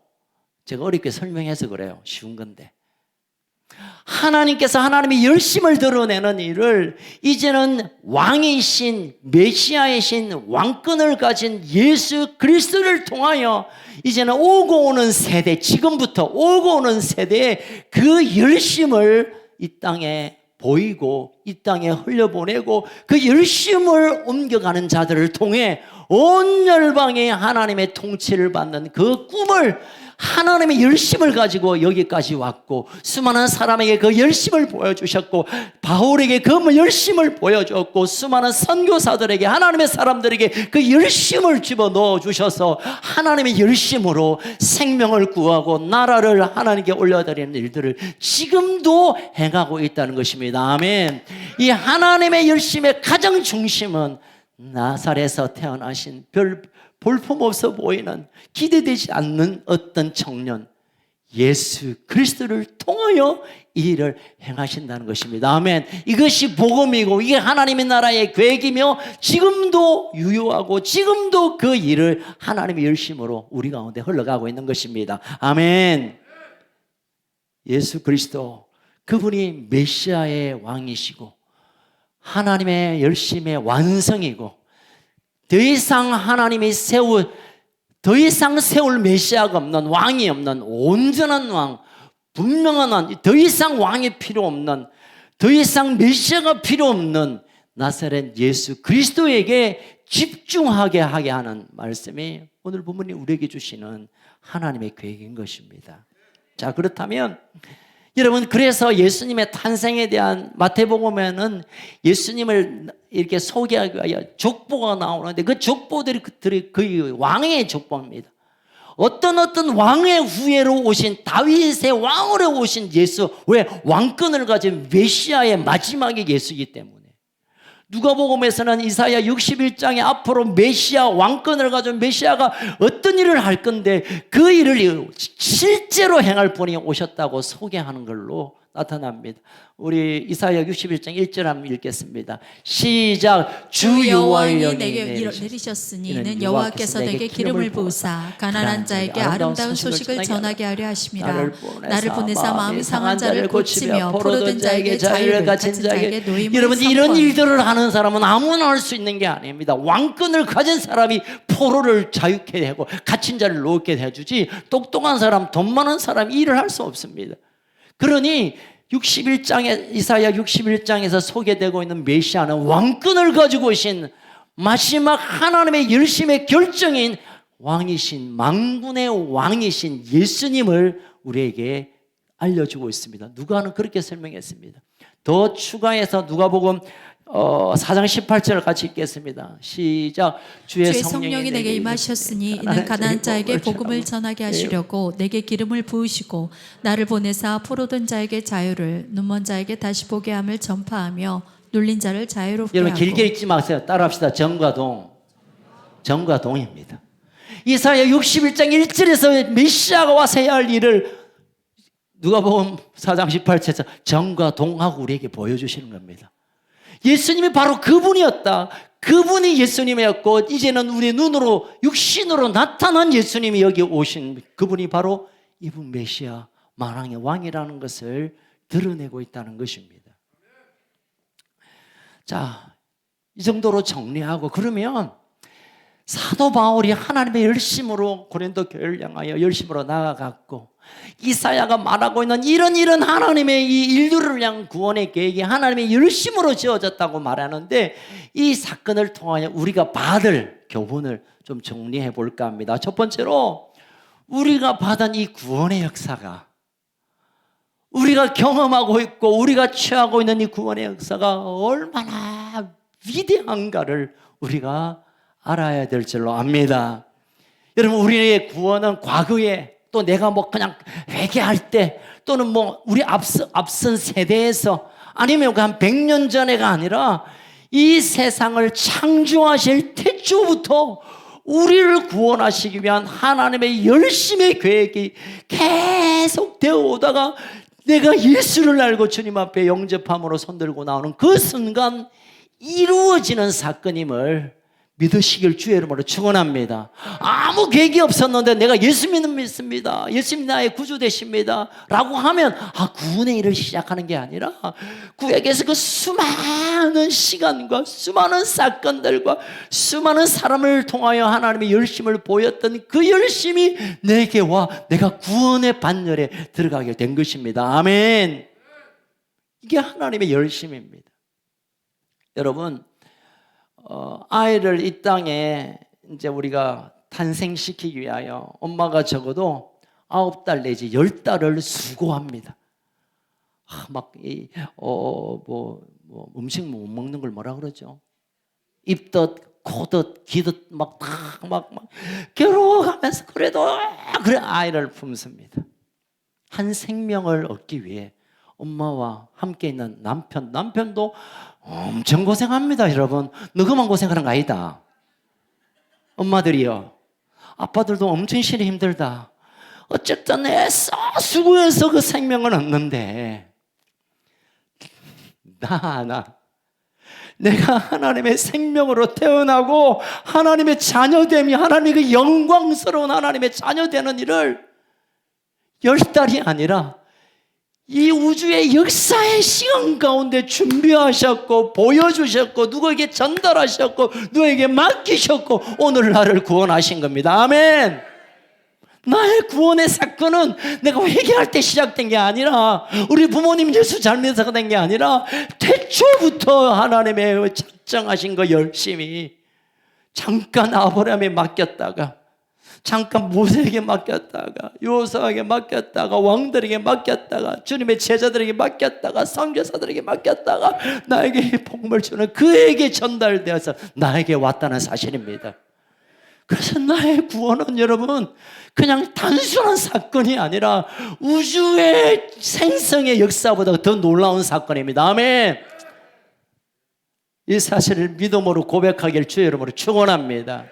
제가 어렵게 설명해서 그래요. 쉬운 건데. 하나님께서 하나님의 열심을 드러내는 일을 이제는 왕이신 메시아이신 왕권을 가진 예수 그리스도를 통하여 이제는 오고 오는 세대, 지금부터 오고 오는 세대의 그 열심을 이 땅에 보이고 이 땅에 흘려보내고 그 열심을 옮겨가는 자들을 통해 온 열방에 하나님의 통치를 받는 그 꿈을 하나님의 열심을 가지고 여기까지 왔고 수많은 사람에게 그 열심을 보여주셨고 바울에게 그 열심을 보여줬고 수많은 선교사들에게 하나님의 사람들에게 그 열심을 집어넣어 주셔서 하나님의 열심으로 생명을 구하고 나라를 하나님께 올려드리는 일들을 지금도 행하고 있다는 것입니다. 아멘. 이 하나님의 열심의 가장 중심은 나사렛에서 태어나신 볼품없어 보이는 기대되지 않는 어떤 청년 예수 그리스도를 통하여 이 일을 행하신다는 것입니다. 아멘. 이것이 복음이고 이게 하나님의 나라의 계획이며 지금도 유효하고 지금도 그 일을 하나님의 열심으로 우리 가운데 흘러가고 있는 것입니다. 아멘. 예수 그리스도 그분이 메시아의 왕이시고 하나님의 열심의 완성이고 더 이상 하나님이 더 이상 세울 메시아가 없는 왕이 없는 온전한 왕, 분명한 왕, 더 이상 왕이 필요 없는, 더 이상 메시아가 필요 없는 나사렛 예수 그리스도에게 집중하게 하게 하는 말씀이 오늘 본문이 우리에게 주시는 하나님의 계획인 것입니다. 자, 그렇다면 여러분, 그래서 예수님의 탄생에 대한 마태복음에는 예수님을 이렇게 소개하기 위하여 족보가 나오는데 그 족보들이 그 왕의 족보입니다. 어떤 왕의 후예로 오신 다윗의 왕으로 오신 예수, 왜? 왕권을 가진 메시아의 마지막의 예수이기 때문에. 누가복음에서는 이사야 61장에 앞으로 메시아 왕권을 가진 메시아가 어떤 일을 할 건데 그 일을 실제로 행할 분이 오셨다고 소개하는 걸로 나타납니다. 우리 이사야 61장 1절 한번 읽겠습니다. 시작. 주 여호와의 영이 내게 내리셨으니 이는 여호와께서 내게 기름을 부으사 가난한 자에게 아름다운 소식을 전하게 하려 하심이라. 나를 보내사 마음이 상한 자를 고치며 포로된 자에게 자유를 가진 자에게 노임을 여러분, 이런 선포하며. 일들을 하는 사람은 아무나 할 수 있는 게 아닙니다. 왕권을 가진 사람이 포로를 자유케 하고 갇힌 자를 놓게 해주지, 똑똑한 사람, 돈 많은 사람이 일을 할 수 없습니다. 그러니 61장에 이사야 61장에서 소개되고 있는 메시아는 왕권을 가지고 오신 마지막 하나님의 열심의 결정인 왕이신, 만군의 왕이신 예수님을 우리에게 알려주고 있습니다. 누가는 그렇게 설명했습니다. 더 추가해서 누가복음 4장 18절을 같이 읽겠습니다. 시작. 주의 성령이 내게 임하셨으니 이는 가난한 자에게 복음을 전하게 하시려고 내게 기름을 부으시고 나를 보내사 포로된 자에게 자유를, 눈먼 자에게 다시 보게 함을 전파하며 눌린 자를 자유롭게 여러분, 하고. 길게 읽지 마세요. 따라합시다. 정과 동. 정과 동입니다. 이사야 61장 1절에서 메시아가 와서 해야 할 일을 누가복음 4장 18절에서 정과 동하고 우리에게 보여주시는 겁니다. 예수님이 바로 그분이었다. 그분이 예수님이었고, 이제는 우리의 눈으로 육신으로 나타난 예수님이 여기 오신 그분이 바로 이분 메시아, 만왕의 왕이라는 것을 드러내고 있다는 것입니다. 자, 이 정도로 정리하고, 그러면 사도 바울이 하나님의 열심으로 고린도 교회를 향하여 열심으로 나아갔고, 이사야가 말하고 있는 이런 하나님의 이 인류를 향한 구원의 계획이 하나님의 열심으로 지어졌다고 말하는데, 이 사건을 통하여 우리가 받을 교훈을 좀 정리해 볼까 합니다. 첫 번째로, 우리가 받은 이 구원의 역사가, 우리가 경험하고 있고 우리가 취하고 있는 이 구원의 역사가 얼마나 위대한가를 우리가 알아야 될 줄로 압니다. 여러분, 우리의 구원은 과거에, 또 내가 뭐 그냥 회개할 때, 또는 뭐 우리 앞선 세대에서, 아니면 한 100년 전에가 아니라 이 세상을 창조하실 태초부터 우리를 구원하시기 위한 하나님의 열심의 계획이 계속 되어 오다가 내가 예수를 알고 주님 앞에 영접함으로 손들고 나오는 그 순간 이루어지는 사건임을 믿으시길 주의 이름으로 축원합니다. 아무 계획이 없었는데 내가 예수 믿습니다, 예수님 나의 구주 되십니다 라고 하면 구원의 일을 시작하는 게 아니라, 구약에서 그 수많은 시간과 수많은 사건들과 수많은 사람을 통하여 하나님의 열심을 보였던 그 열심이 내게 와 내가 구원의 반열에 들어가게 된 것입니다. 아멘. 이게 하나님의 열심입니다. 여러분, 아이를 이 땅에 이제 우리가 탄생시키기 위하여 엄마가 적어도 9달 내지 10달을 수고합니다. 음식 못 먹는 걸 뭐라 그러죠? 입덧, 코덧, 기덧 막 괴로워가면서 그래도 그래 아이를 품습니다. 한 생명을 얻기 위해 엄마와 함께 있는 남편도 엄청 고생합니다. 여러분, 너그만 고생하는 거 아니다. 엄마들이요, 아빠들도 엄청 실이 힘들다. 어쨌든 애써 수고해서 그 생명을 얻는데, 내가 하나님의 생명으로 태어나고 하나님의 자녀됨이, 하나님의 그 영광스러운 하나님의 자녀되는 일을 10달이 아니라 이 우주의 역사의 시간 가운데 준비하셨고 보여주셨고 누구에게 전달하셨고 누구에게 맡기셨고 오늘 나를 구원하신 겁니다. 아멘. 나의 구원의 사건은 내가 회개할 때 시작된 게 아니라, 우리 부모님 예수 잘 믿어서 된 게 아니라, 태초부터 하나님의 작정하신 거 열심히 잠깐 아브라함에 맡겼다가, 잠깐 모세에게 맡겼다가, 요호수아에게 맡겼다가, 왕들에게 맡겼다가, 주님의 제자들에게 맡겼다가, 선교사들에게 맡겼다가 나에게 복음을 주는 그에게 전달되어서 나에게 왔다는 사실입니다. 그래서 나의 구원은 여러분 그냥 단순한 사건이 아니라 우주의 생성의 역사보다 더 놀라운 사건입니다. 아멘. 이 사실을 믿음으로 고백하기를 주의 이름으로 축원합니다.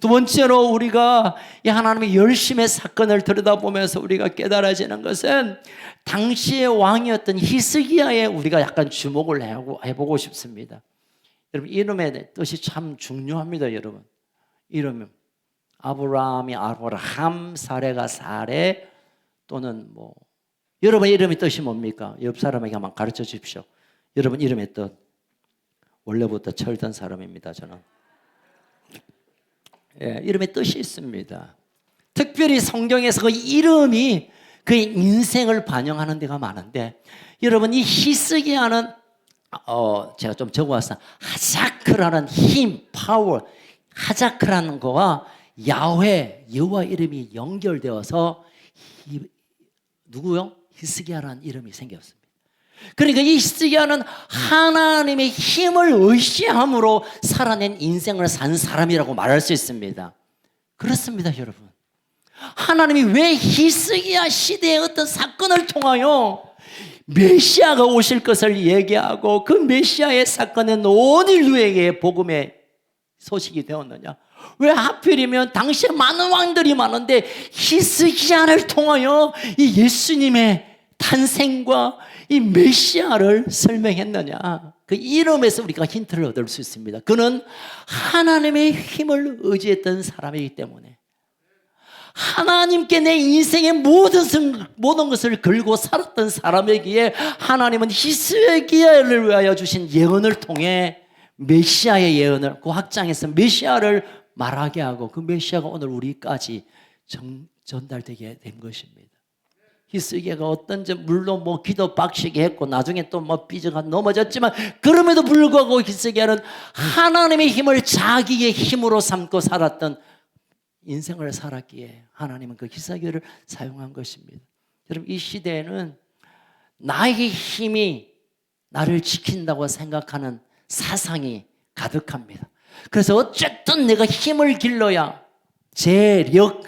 두 번째로 우리가 이 하나님의 열심의 사건을 들여다보면서 우리가 깨달아지는 것은 당시의 왕이었던 히스기야에 우리가 약간 주목을 해보고 싶습니다. 여러분, 이름의 뜻이 참 중요합니다. 여러분, 이름은 아브라함이 아브라함, 사레가 사레, 또는 뭐 여러분 이름의 뜻이 뭡니까? 옆 사람에게 한번 가르쳐 주십시오. 여러분 이름의 뜻. 원래부터 철든 사람입니다. 저는. 예, 이름의 뜻이 있습니다. 특별히 성경에서 그 이름이 그의 인생을 반영하는 데가 많은데, 여러분 이 히스기야는 제가 좀 적어왔어요. 하자크라는 힘, 파워, 하자크라는 거와 야훼, 여호와 이름이 연결되어서 누구요? 히스기야라는 이름이 생겼습니다. 그러니까 이 히스기야는 하나님의 힘을 의지함으로 살아낸 인생을 산 사람이라고 말할 수 있습니다. 그렇습니다, 여러분. 하나님이 왜 히스기야 시대의 어떤 사건을 통하여 메시아가 오실 것을 얘기하고 그 메시아의 사건은 온 인류에게 복음의 소식이 되었느냐? 왜 하필이면 당시에 많은 왕들이 많은데 히스기야를 통하여 이 예수님의 탄생과 이 메시아를 설명했느냐? 그 이름에서 우리가 힌트를 얻을 수 있습니다. 그는 하나님의 힘을 의지했던 사람이기 때문에, 하나님께 내 인생의 모든 것을 걸고 살았던 사람이기에 하나님은 히스기야를 위하여 주신 예언을 통해 메시아의 예언을, 그 확장해서 메시아를 말하게 하고 그 메시아가 오늘 우리까지 전달되게 된 것입니다. 히스기야가 어떤지 물론 뭐 기도 빡시게 했고 나중에 또 뭐 삐져가 넘어졌지만, 그럼에도 불구하고 히스기야는 하나님의 힘을 자기의 힘으로 삼고 살았던 인생을 살았기에 하나님은 그 히스기야를 사용한 것입니다. 여러분, 이 시대에는 나의 힘이 나를 지킨다고 생각하는 사상이 가득합니다. 그래서 어쨌든 내가 힘을 길러야, 재력,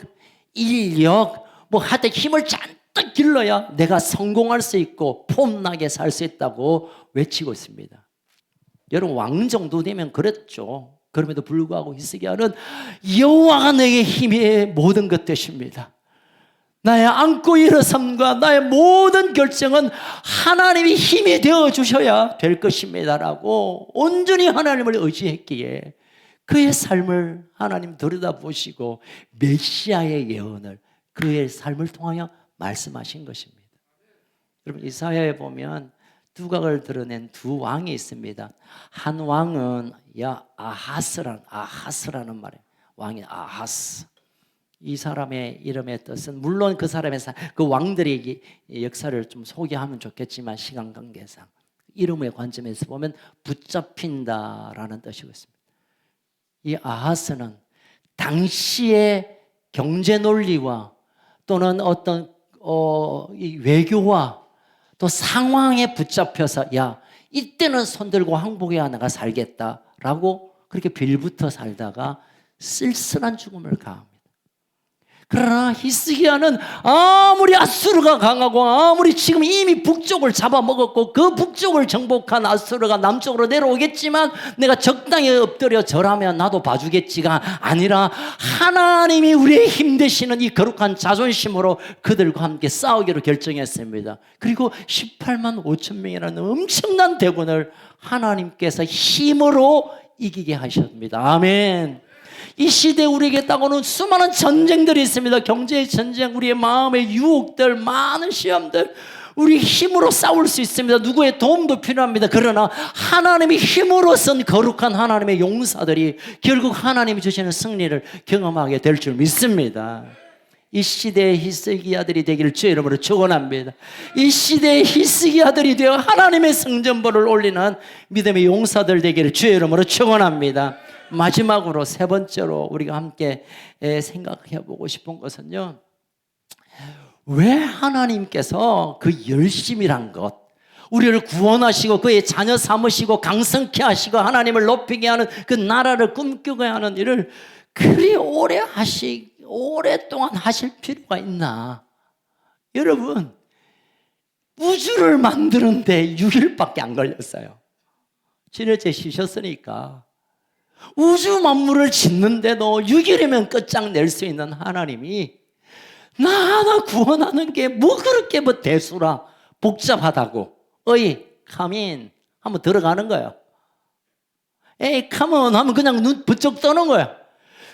인력, 뭐 하여튼 힘을 잔뜩 길러야 내가 성공할 수 있고 폼나게 살 수 있다고 외치고 있습니다. 여러분, 왕 정도 되면 그랬죠. 그럼에도 불구하고 히스기야는 여호와가 내게 힘의 모든 것 되십니다. 나의 안고 일어섬과 나의 모든 결정은 하나님이 힘이 되어 주셔야 될 것입니다라고 온전히 하나님을 의지했기에 그의 삶을 하나님 들여다보시고 메시아의 예언을 그의 삶을 통하여 말씀하신 것입니다. 여러분, 이사야에 보면 두각을 드러낸 두 왕이 있습니다. 한 왕은 아하스라는 말이에요. 왕이 아하스. 이 사람의 이름의 뜻은, 물론 그 사람의 그 왕들의 역사를 좀 소개하면 좋겠지만 시간 관계상 이름의 관점에서 보면 붙잡힌다라는 뜻이고 있습니다. 이 아하스는 당시의 경제 논리와 또는 어떤 이 외교와 또 상황에 붙잡혀서, 야, 이때는 손들고 항복해야 내가 살겠다라고 그렇게 빌붙어 살다가 쓸쓸한 죽음을 가합니다. 그러나 히스기야는 아무리 아수르가 강하고 아무리 지금 이미 북쪽을 잡아먹었고 그 북쪽을 정복한 아수르가 남쪽으로 내려오겠지만 내가 적당히 엎드려 절하면 나도 봐주겠지가 아니라, 하나님이 우리의 힘 되시는 이 거룩한 자존심으로 그들과 함께 싸우기로 결정했습니다. 그리고 18만 5천 명이라는 엄청난 대군을 하나님께서 힘으로 이기게 하셨습니다. 아멘. 이 시대에 우리에게 따오는 수많은 전쟁들이 있습니다. 경제의 전쟁, 우리의 마음의 유혹들, 많은 시험들, 우리 힘으로 싸울 수 있습니다. 누구의 도움도 필요합니다. 그러나 하나님의 힘으로 쓴 거룩한 하나님의 용사들이 결국 하나님이 주시는 승리를 경험하게 될 줄 믿습니다. 이 시대의 히스기야들이 되기를 주의 이름으로 축원합니다. 이 시대의 히스기야들이 되어 하나님의 성전벌을 올리는 믿음의 용사들 되기를 주의 이름으로 축원합니다. 마지막으로 세 번째로 우리가 함께 생각해 보고 싶은 것은요, 왜 하나님께서 그 열심이란 것, 우리를 구원하시고 그의 자녀 삼으시고 강성케 하시고 하나님을 높이게 하는 그 나라를 꿈꾸게 하는 일을 그리 오랫동안 하실 필요가 있나? 여러분, 우주를 만드는데 6일밖에 안 걸렸어요. 지ner째 쉬셨으니까 우주 만물을 짓는데도 6일이면 끝장낼 수 있는 하나님이 나 하나 구원하는 게 뭐 그렇게 뭐 대수라 복잡하다고. 어이, 카민 한번 들어가는 거야. 에이, 카몬 하면 그냥 눈 번쩍 떠는 거야.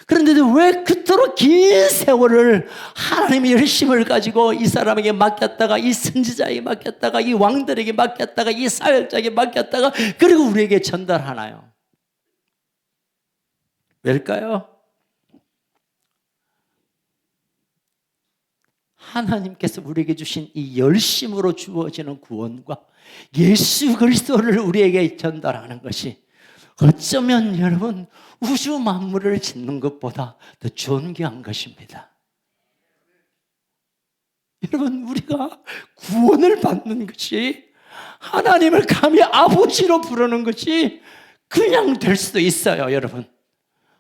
그런데 왜 그토록 긴 세월을 하나님의 열심을 가지고 이 사람에게 맡겼다가, 이 선지자에게 맡겼다가, 이 왕들에게 맡겼다가, 이 사역자에게 맡겼다가, 그리고 우리에게 전달하나요? 왜일까요? 하나님께서 우리에게 주신 이 열심으로 주어지는 구원과 예수 그리스도를 우리에게 전달하는 것이 어쩌면 여러분 우주 만물을 짓는 것보다 더 존귀한 것입니다. 여러분, 우리가 구원을 받는 것이, 하나님을 감히 아버지로 부르는 것이 그냥 될 수도 있어요. 여러분,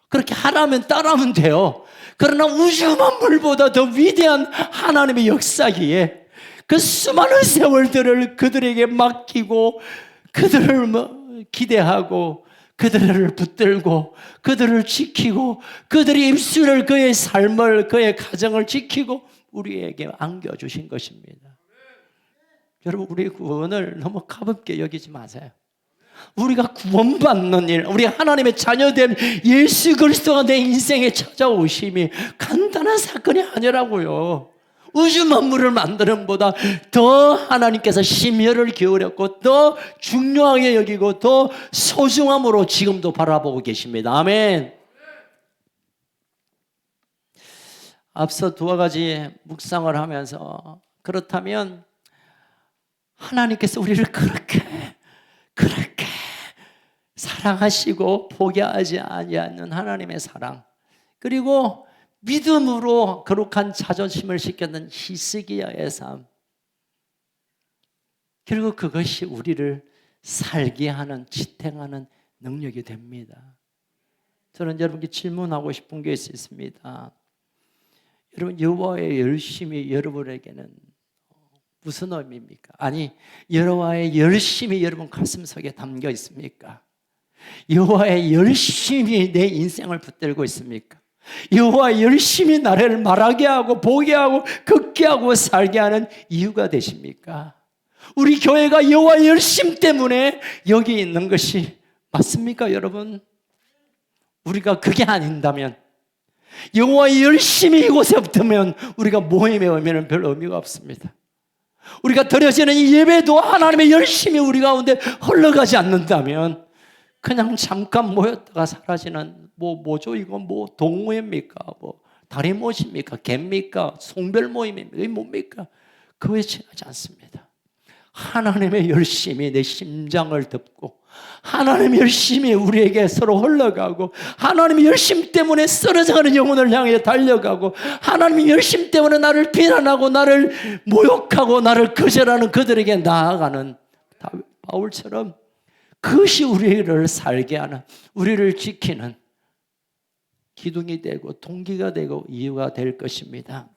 그렇게 하라면 따라하면 돼요. 그러나 우주 만물보다 더 위대한 하나님의 역사기에 그 수많은 세월들을 그들에게 맡기고, 그들을 기대하고, 그들을 붙들고, 그들을 지키고, 그들의 입술을, 그의 삶을, 그의 가정을 지키고 우리에게 안겨주신 것입니다. 여러분, 우리 구원을 너무 가볍게 여기지 마세요. 우리가 구원받는 일, 우리 하나님의 자녀된 예수 그리스도가 내 인생에 찾아오심이 간단한 사건이 아니라고요. 우주 만물을 만드는 보다 더 하나님께서 심혈을 기울였고 더 중요하게 여기고 더 소중함으로 지금도 바라보고 계십니다. 아멘. 앞서 두어 가지 묵상을 하면서, 그렇다면 하나님께서 우리를 그렇게 사랑하시고 포기하지 아니하는 하나님의 사랑, 그리고 믿음으로 거룩한 자존심을 지켰는 히스기야의 삶, 결국 그것이 우리를 살게 하는, 지탱하는 능력이 됩니다. 저는 여러분께 질문하고 싶은 게 있습니다. 여러분, 여호와의 열심이 여러분에게는 무슨 의미입니까? 아니, 여호와의 열심이 여러분 가슴속에 담겨 있습니까? 여호와의 열심이 내 인생을 붙들고 있습니까? 여호와 열심히 나를 말하게 하고 보게 하고 걷게 하고 살게 하는 이유가 되십니까? 우리 교회가 여호와 열심 때문에 여기 있는 것이 맞습니까, 여러분? 우리가 그게 아닌다면, 여호와 열심이 이곳에 없다면 우리가 모임의 의미는 별 의미가 없습니다. 우리가 드려지는 이 예배도 하나님의 열심이 우리 가운데 흘러가지 않는다면 그냥 잠깐 모였다가 사라지는, 뭐죠? 이거 뭐 동호회입니까? 뭐 다리못입니까? 개입니까? 송별 모임입니까? 이게 뭡니까? 그거에 지나지 않습니다. 하나님의 열심이 내 심장을 덮고, 하나님의 열심이 우리에게 서로 흘러가고, 하나님의 열심 때문에 쓰러져가는 영혼을 향해 달려가고, 하나님의 열심 때문에 나를 비난하고 나를 모욕하고 나를 거절하는 그들에게 나아가는 바울처럼, 그것이 우리를 살게 하는, 우리를 지키는 기둥이 되고 동기가 되고 이유가 될 것입니다.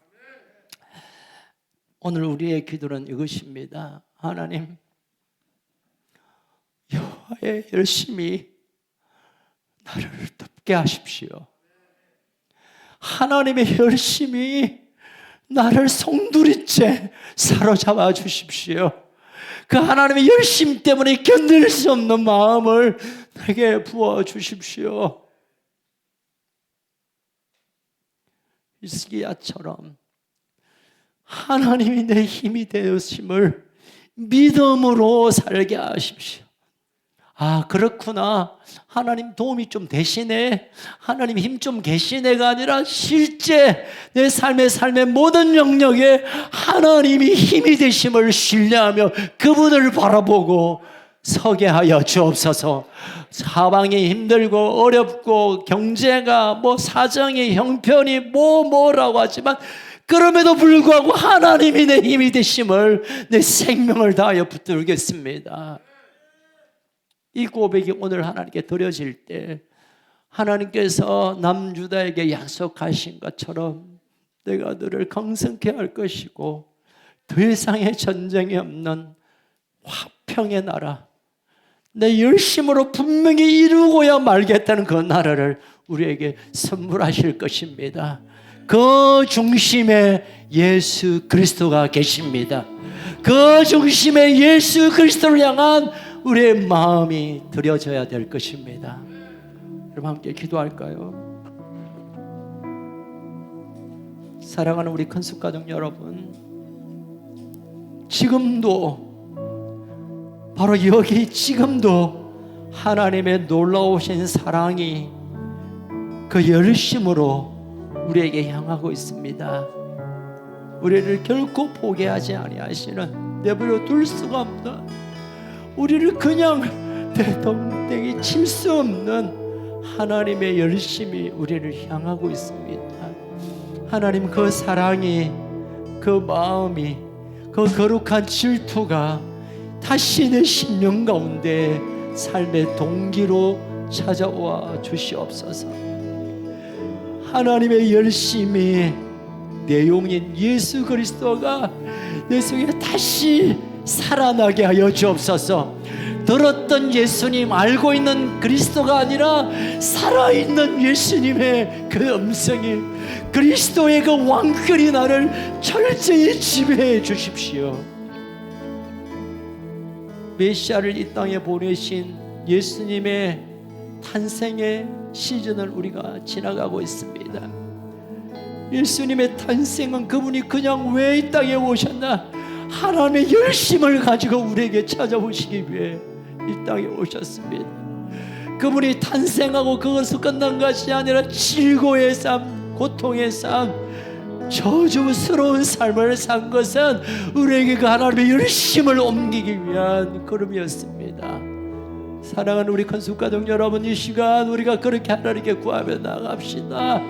오늘 우리의 기도는 이것입니다. 하나님, 여호와의 열심이 나를 덮게 하십시오. 하나님의 열심이 나를 송두리째 사로잡아 주십시오. 그 하나님의 열심 때문에 견딜 수 없는 마음을 내게 부어 주십시오. 히스기야처럼 하나님이 내 힘이 되었음을 믿음으로 살게 하십시오. 아, 그렇구나. 하나님 도움이 좀 되시네. 하나님 힘 좀 계시네가 아니라 실제 내 삶의 모든 영역에 하나님이 힘이 되심을 신뢰하며 그분을 바라보고 서게 하여 주옵소서. 사방이 힘들고 어렵고 경제가 사정이 형편이 뭐라고 하지만 그럼에도 불구하고 하나님이 내 힘이 되심을 내 생명을 다하여 붙들겠습니다. 이 고백이 오늘 하나님께 드려질 때 하나님께서 남유다에게 약속하신 것처럼 내가 너를 강성케 할 것이고 더 이상의 전쟁이 없는 화평의 나라, 내 열심으로 분명히 이루고야 말겠다는 그 나라를 우리에게 선물하실 것입니다. 그 중심에 예수 그리스도가 계십니다. 그 중심에 예수 그리스도를 향한 우리의 마음이 들여져야 될 것입니다. 여러분 함께 기도할까요? 사랑하는 우리 큰숙가족 여러분, 지금도 바로 여기 지금도 하나님의 놀라우신 사랑이 그 열심으로 우리에게 향하고 있습니다. 우리를 결코 포기하지 아니하시는, 내버려 둘 수가 없는, 우리를 그냥 대동댕이 칠 수 없는 하나님의 열심이 우리를 향하고 있습니다. 하나님, 그 사랑이, 그 마음이, 그 거룩한 질투가 다시 내 심령 가운데 삶의 동기로 찾아와 주시옵소서. 하나님의 열심이 내용인 예수 그리스도가 내 속에 다시 살아나게 하여 주옵소서. 들었던 예수님, 알고 있는 그리스도가 아니라 살아있는 예수님의 그 음성이, 그리스도의 그 왕권이 나를 철저히 지배해 주십시오. 메시아를 이 땅에 보내신 예수님의 탄생의 시즌을 우리가 지나가고 있습니다. 예수님의 탄생은 그분이 그냥 왜 이 땅에 오셨나? 하나님의 열심을 가지고 우리에게 찾아오시기 위해 이 땅에 오셨습니다. 그분이 탄생하고 그것을 끝난 것이 아니라 질고의 삶, 고통의 삶, 저주스러운 삶을 산 것은 우리에게 그 하나님의 열심을 옮기기 위한 걸음이었습니다. 사랑하는 우리 큰숙가족 여러분, 이 시간 우리가 그렇게 하나님께 구하며 나갑시다.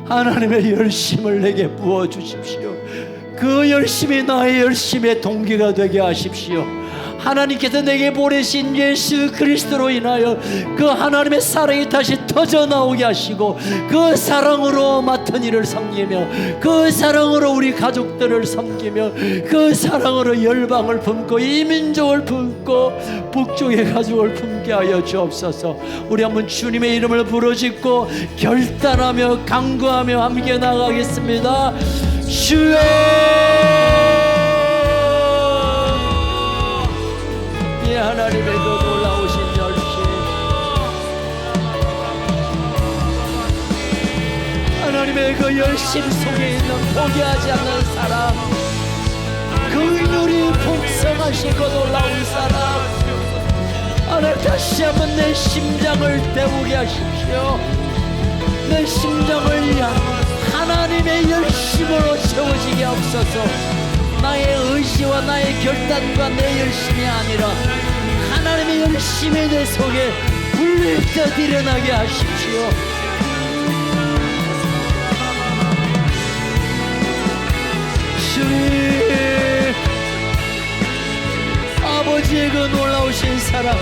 하나님의 열심을 내게 부어주십시오. 그 열심이 나의 열심의 동기가 되게 하십시오. 하나님께서 내게 보내신 예수 그리스도로 인하여 그 하나님의 사랑이 다시 터져나오게 하시고, 그 사랑으로 맡은 일을 섬기며, 그 사랑으로 우리 가족들을 섬기며, 그 사랑으로 열방을 품고 이민족을 품고 북쪽의 가족을 품게 하여 주옵소서. 우리 한번 주님의 이름을 부르짖고 결단하며 강구하며 함께 나가겠습니다. 주여, 이 하나님의 그 놀라우신 열심, 하나님의 그 열심 속에 있는 포기하지 않는 사랑, 그 인물이 풍성하신 그 놀라운 사랑, 하나님 다시 한번 내 심장을 때우게 하십시오. 내 심장을 하나님의 열심으로 채워지게 하옵소서. 나의 의지와 나의 결단과 내 열심이 아니라 하나님의 열심이 내 속에 불뜻 일어나게 하십시오. 주님, 아버지의 그 놀라우신 사랑,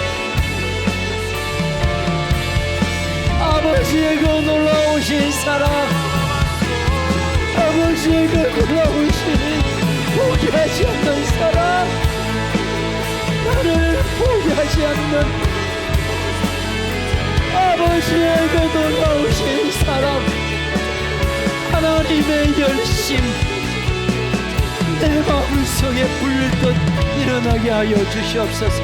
아버지의 그 놀라우신 사랑, 아버지의 그 놀라우신 포기하지 않는 사랑, 나를 포기하지 않는 아버지의 그 놀라우신 사랑, 하나님의 열심 내 마음속에 불뜻 일어나게 하여 주시옵소서.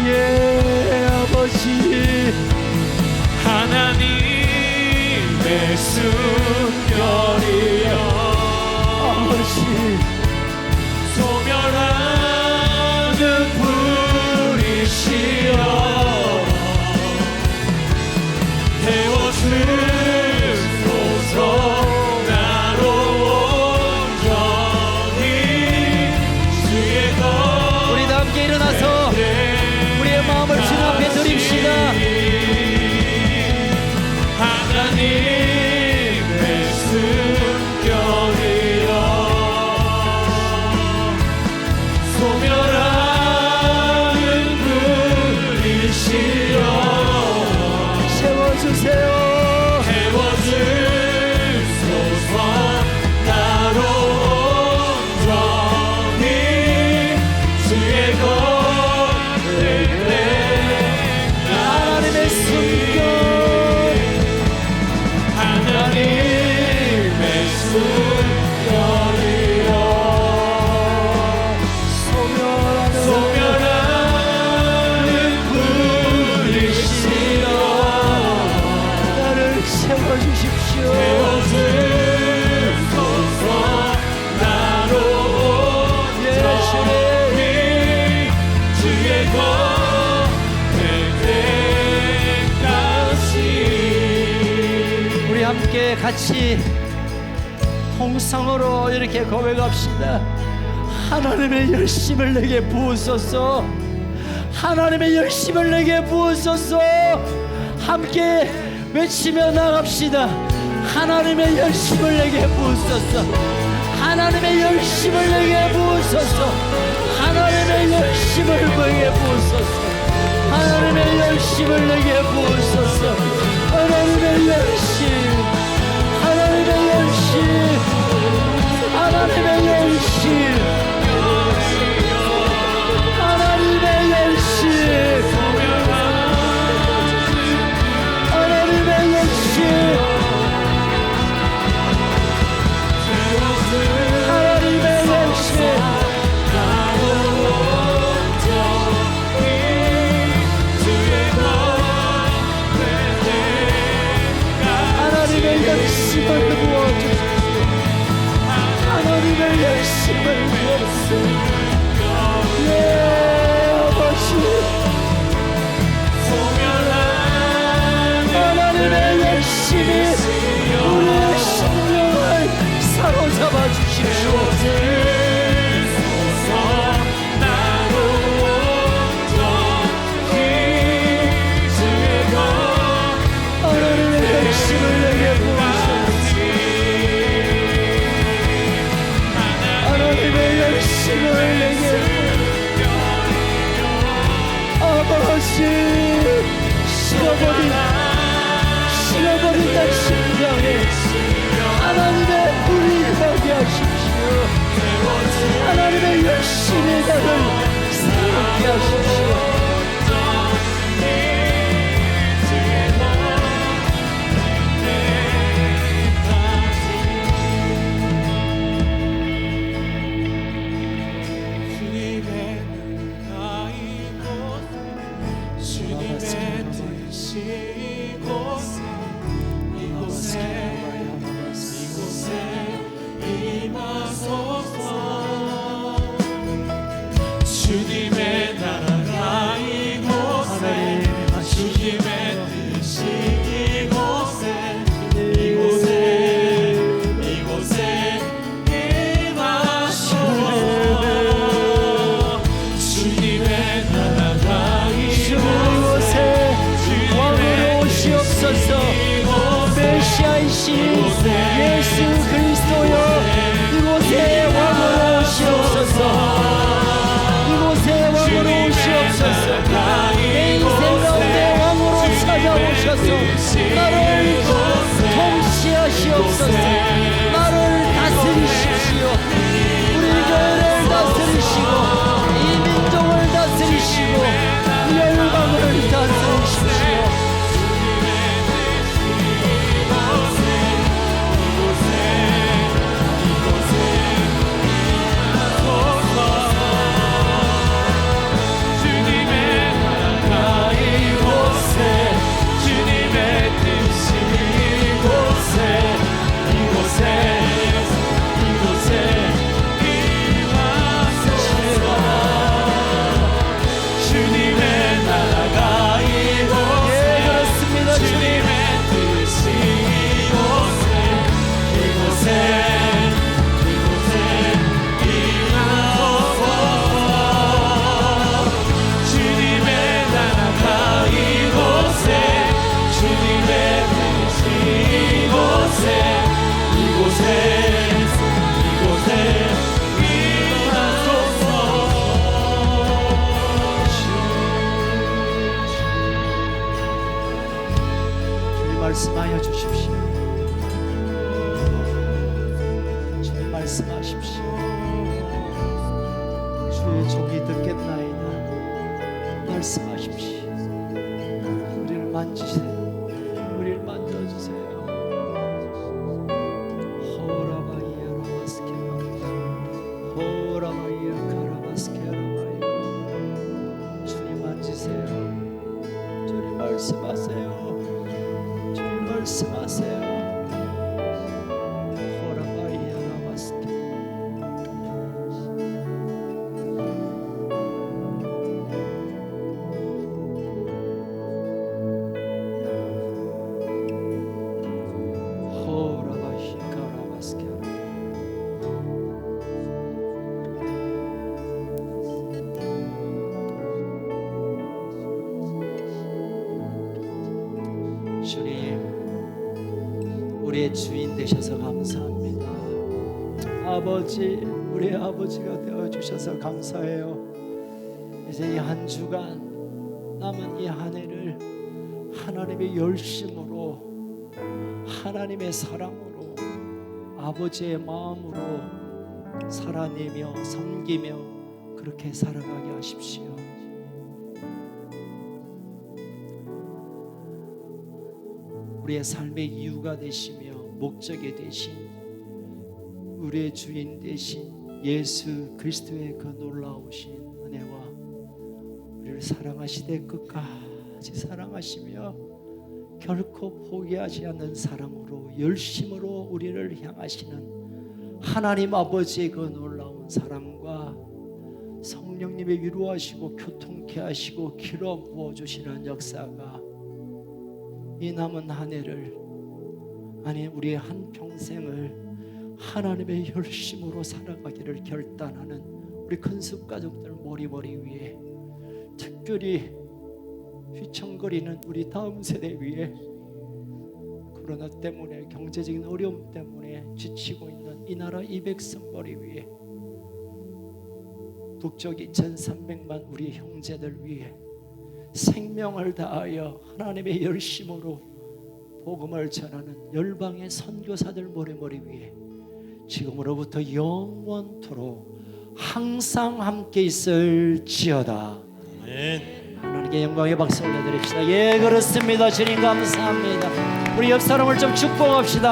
예, 아버지, 하나님의 숨결이여, 아버지, 소멸하는 불이시여, 태워주소서. 나로 온전히 주의 것 우리 다 함께 일어나서 우리의 마음을 주님 앞에 드립시다. 하나님의 숨결이여, 소멸하는 불이시여 나를 세워주십시오. 세워주소서 나로 온전히 주의 것될 때까지 우리 함께 같이 통성으로 이렇게 고백합시다. 하나님의 열심을 내게 부으소서. 하나님의 열심을 내게 부으소서. 함께 외치며 나갑시다. 하나님의 열심을 내게 부으소서. 하나님의 열심을 내게 부으소서. 하나님의 열심을 내게 부으소서. 하나님의 열심을 내게 부으소서. 하나님의 열심, 하나님의 열심, 하나님의 열심, 하나님의 열심, 하나님의 열심, 하나님의 열심. 하나님의 열심을 부어주소서. 하나님의 열심을 부어주소서. 예, 아버지. 하나님의 열심이 우리의 심령을 사로잡아 주십시오. 하나님의 열심을 내게 부으소서. 하나님의 열심을 내게 아버지 실어버린 날 심장에 하나님의 불이 임하게 하십시오. 하나님의 열심히 나를 새롭게 하십시오. 주님의 나라가 이곳에 주님의 뜻이 이곳에 임하소서 주님의 나라가 이곳에 왕으로 오시옵소서. 메시아이신 예수 그리스도여, 이곳에 왕으로 오시옵소서. 이곳에 왕으로 오시옵소서. 내 인생 가운데 왕으로 찾아오셔서 나를 통치하시옵소서. 나를 다스리십시오. 우리 교회를 다스리시고 이 민족을 다스리시고 이 열방을 다스리십시오. 말씀하여 주십시오. 주님 말씀하십시오. 주의 종이 듣겠나이다. 말씀하십시오. 우리를 만지세요. 우리를 만져주세요. 허라바이야라바스 우리의 주인 되셔서 감사합니다. 아버지, 우리의 아버지가 되어주셔서 감사해요. 이제 이 한 주간 남은 이 한 해를 하나님의 열심으로, 하나님의 사랑으로, 아버지의 마음으로 살아내며 섬기며 그렇게 살아가게 하십시오. 우리의 삶의 이유가 되시며 목적이 되신 우리의 주인 되신 예수 그리스도의 그 놀라우신 은혜와 우리를 사랑하시되 끝까지 사랑하시며 결코 포기하지 않는 사랑으로 열심으로 우리를 향하시는 하나님 아버지의 그 놀라운 사랑과 성령님의 위로하시고 교통케 하시고 길어 부어주시는 역사가 이 남은 한 해를, 아니 우리의 한평생을 하나님의 열심으로 살아가기를 결단하는 우리 큰숙 가족들 머리머리 위에, 특별히 휘청거리는 우리 다음 세대 위에, 코로나 때문에 경제적인 어려움 때문에 지치고 있는 이 나라 이 백성 머리 위에, 북쪽 2300만 우리 형제들 위에 생명을 다하여 하나님의 열심으로 복음을 전하는 열방의 선교사들 머리머리 위에 지금으로부터 영원토록 항상 함께 있을지어다. 아멘. 하나님께 영광의 박수 올려드립시다. 예, 그렇습니다. 주님 감사합니다. 우리 옆 사람을 좀 축복합시다.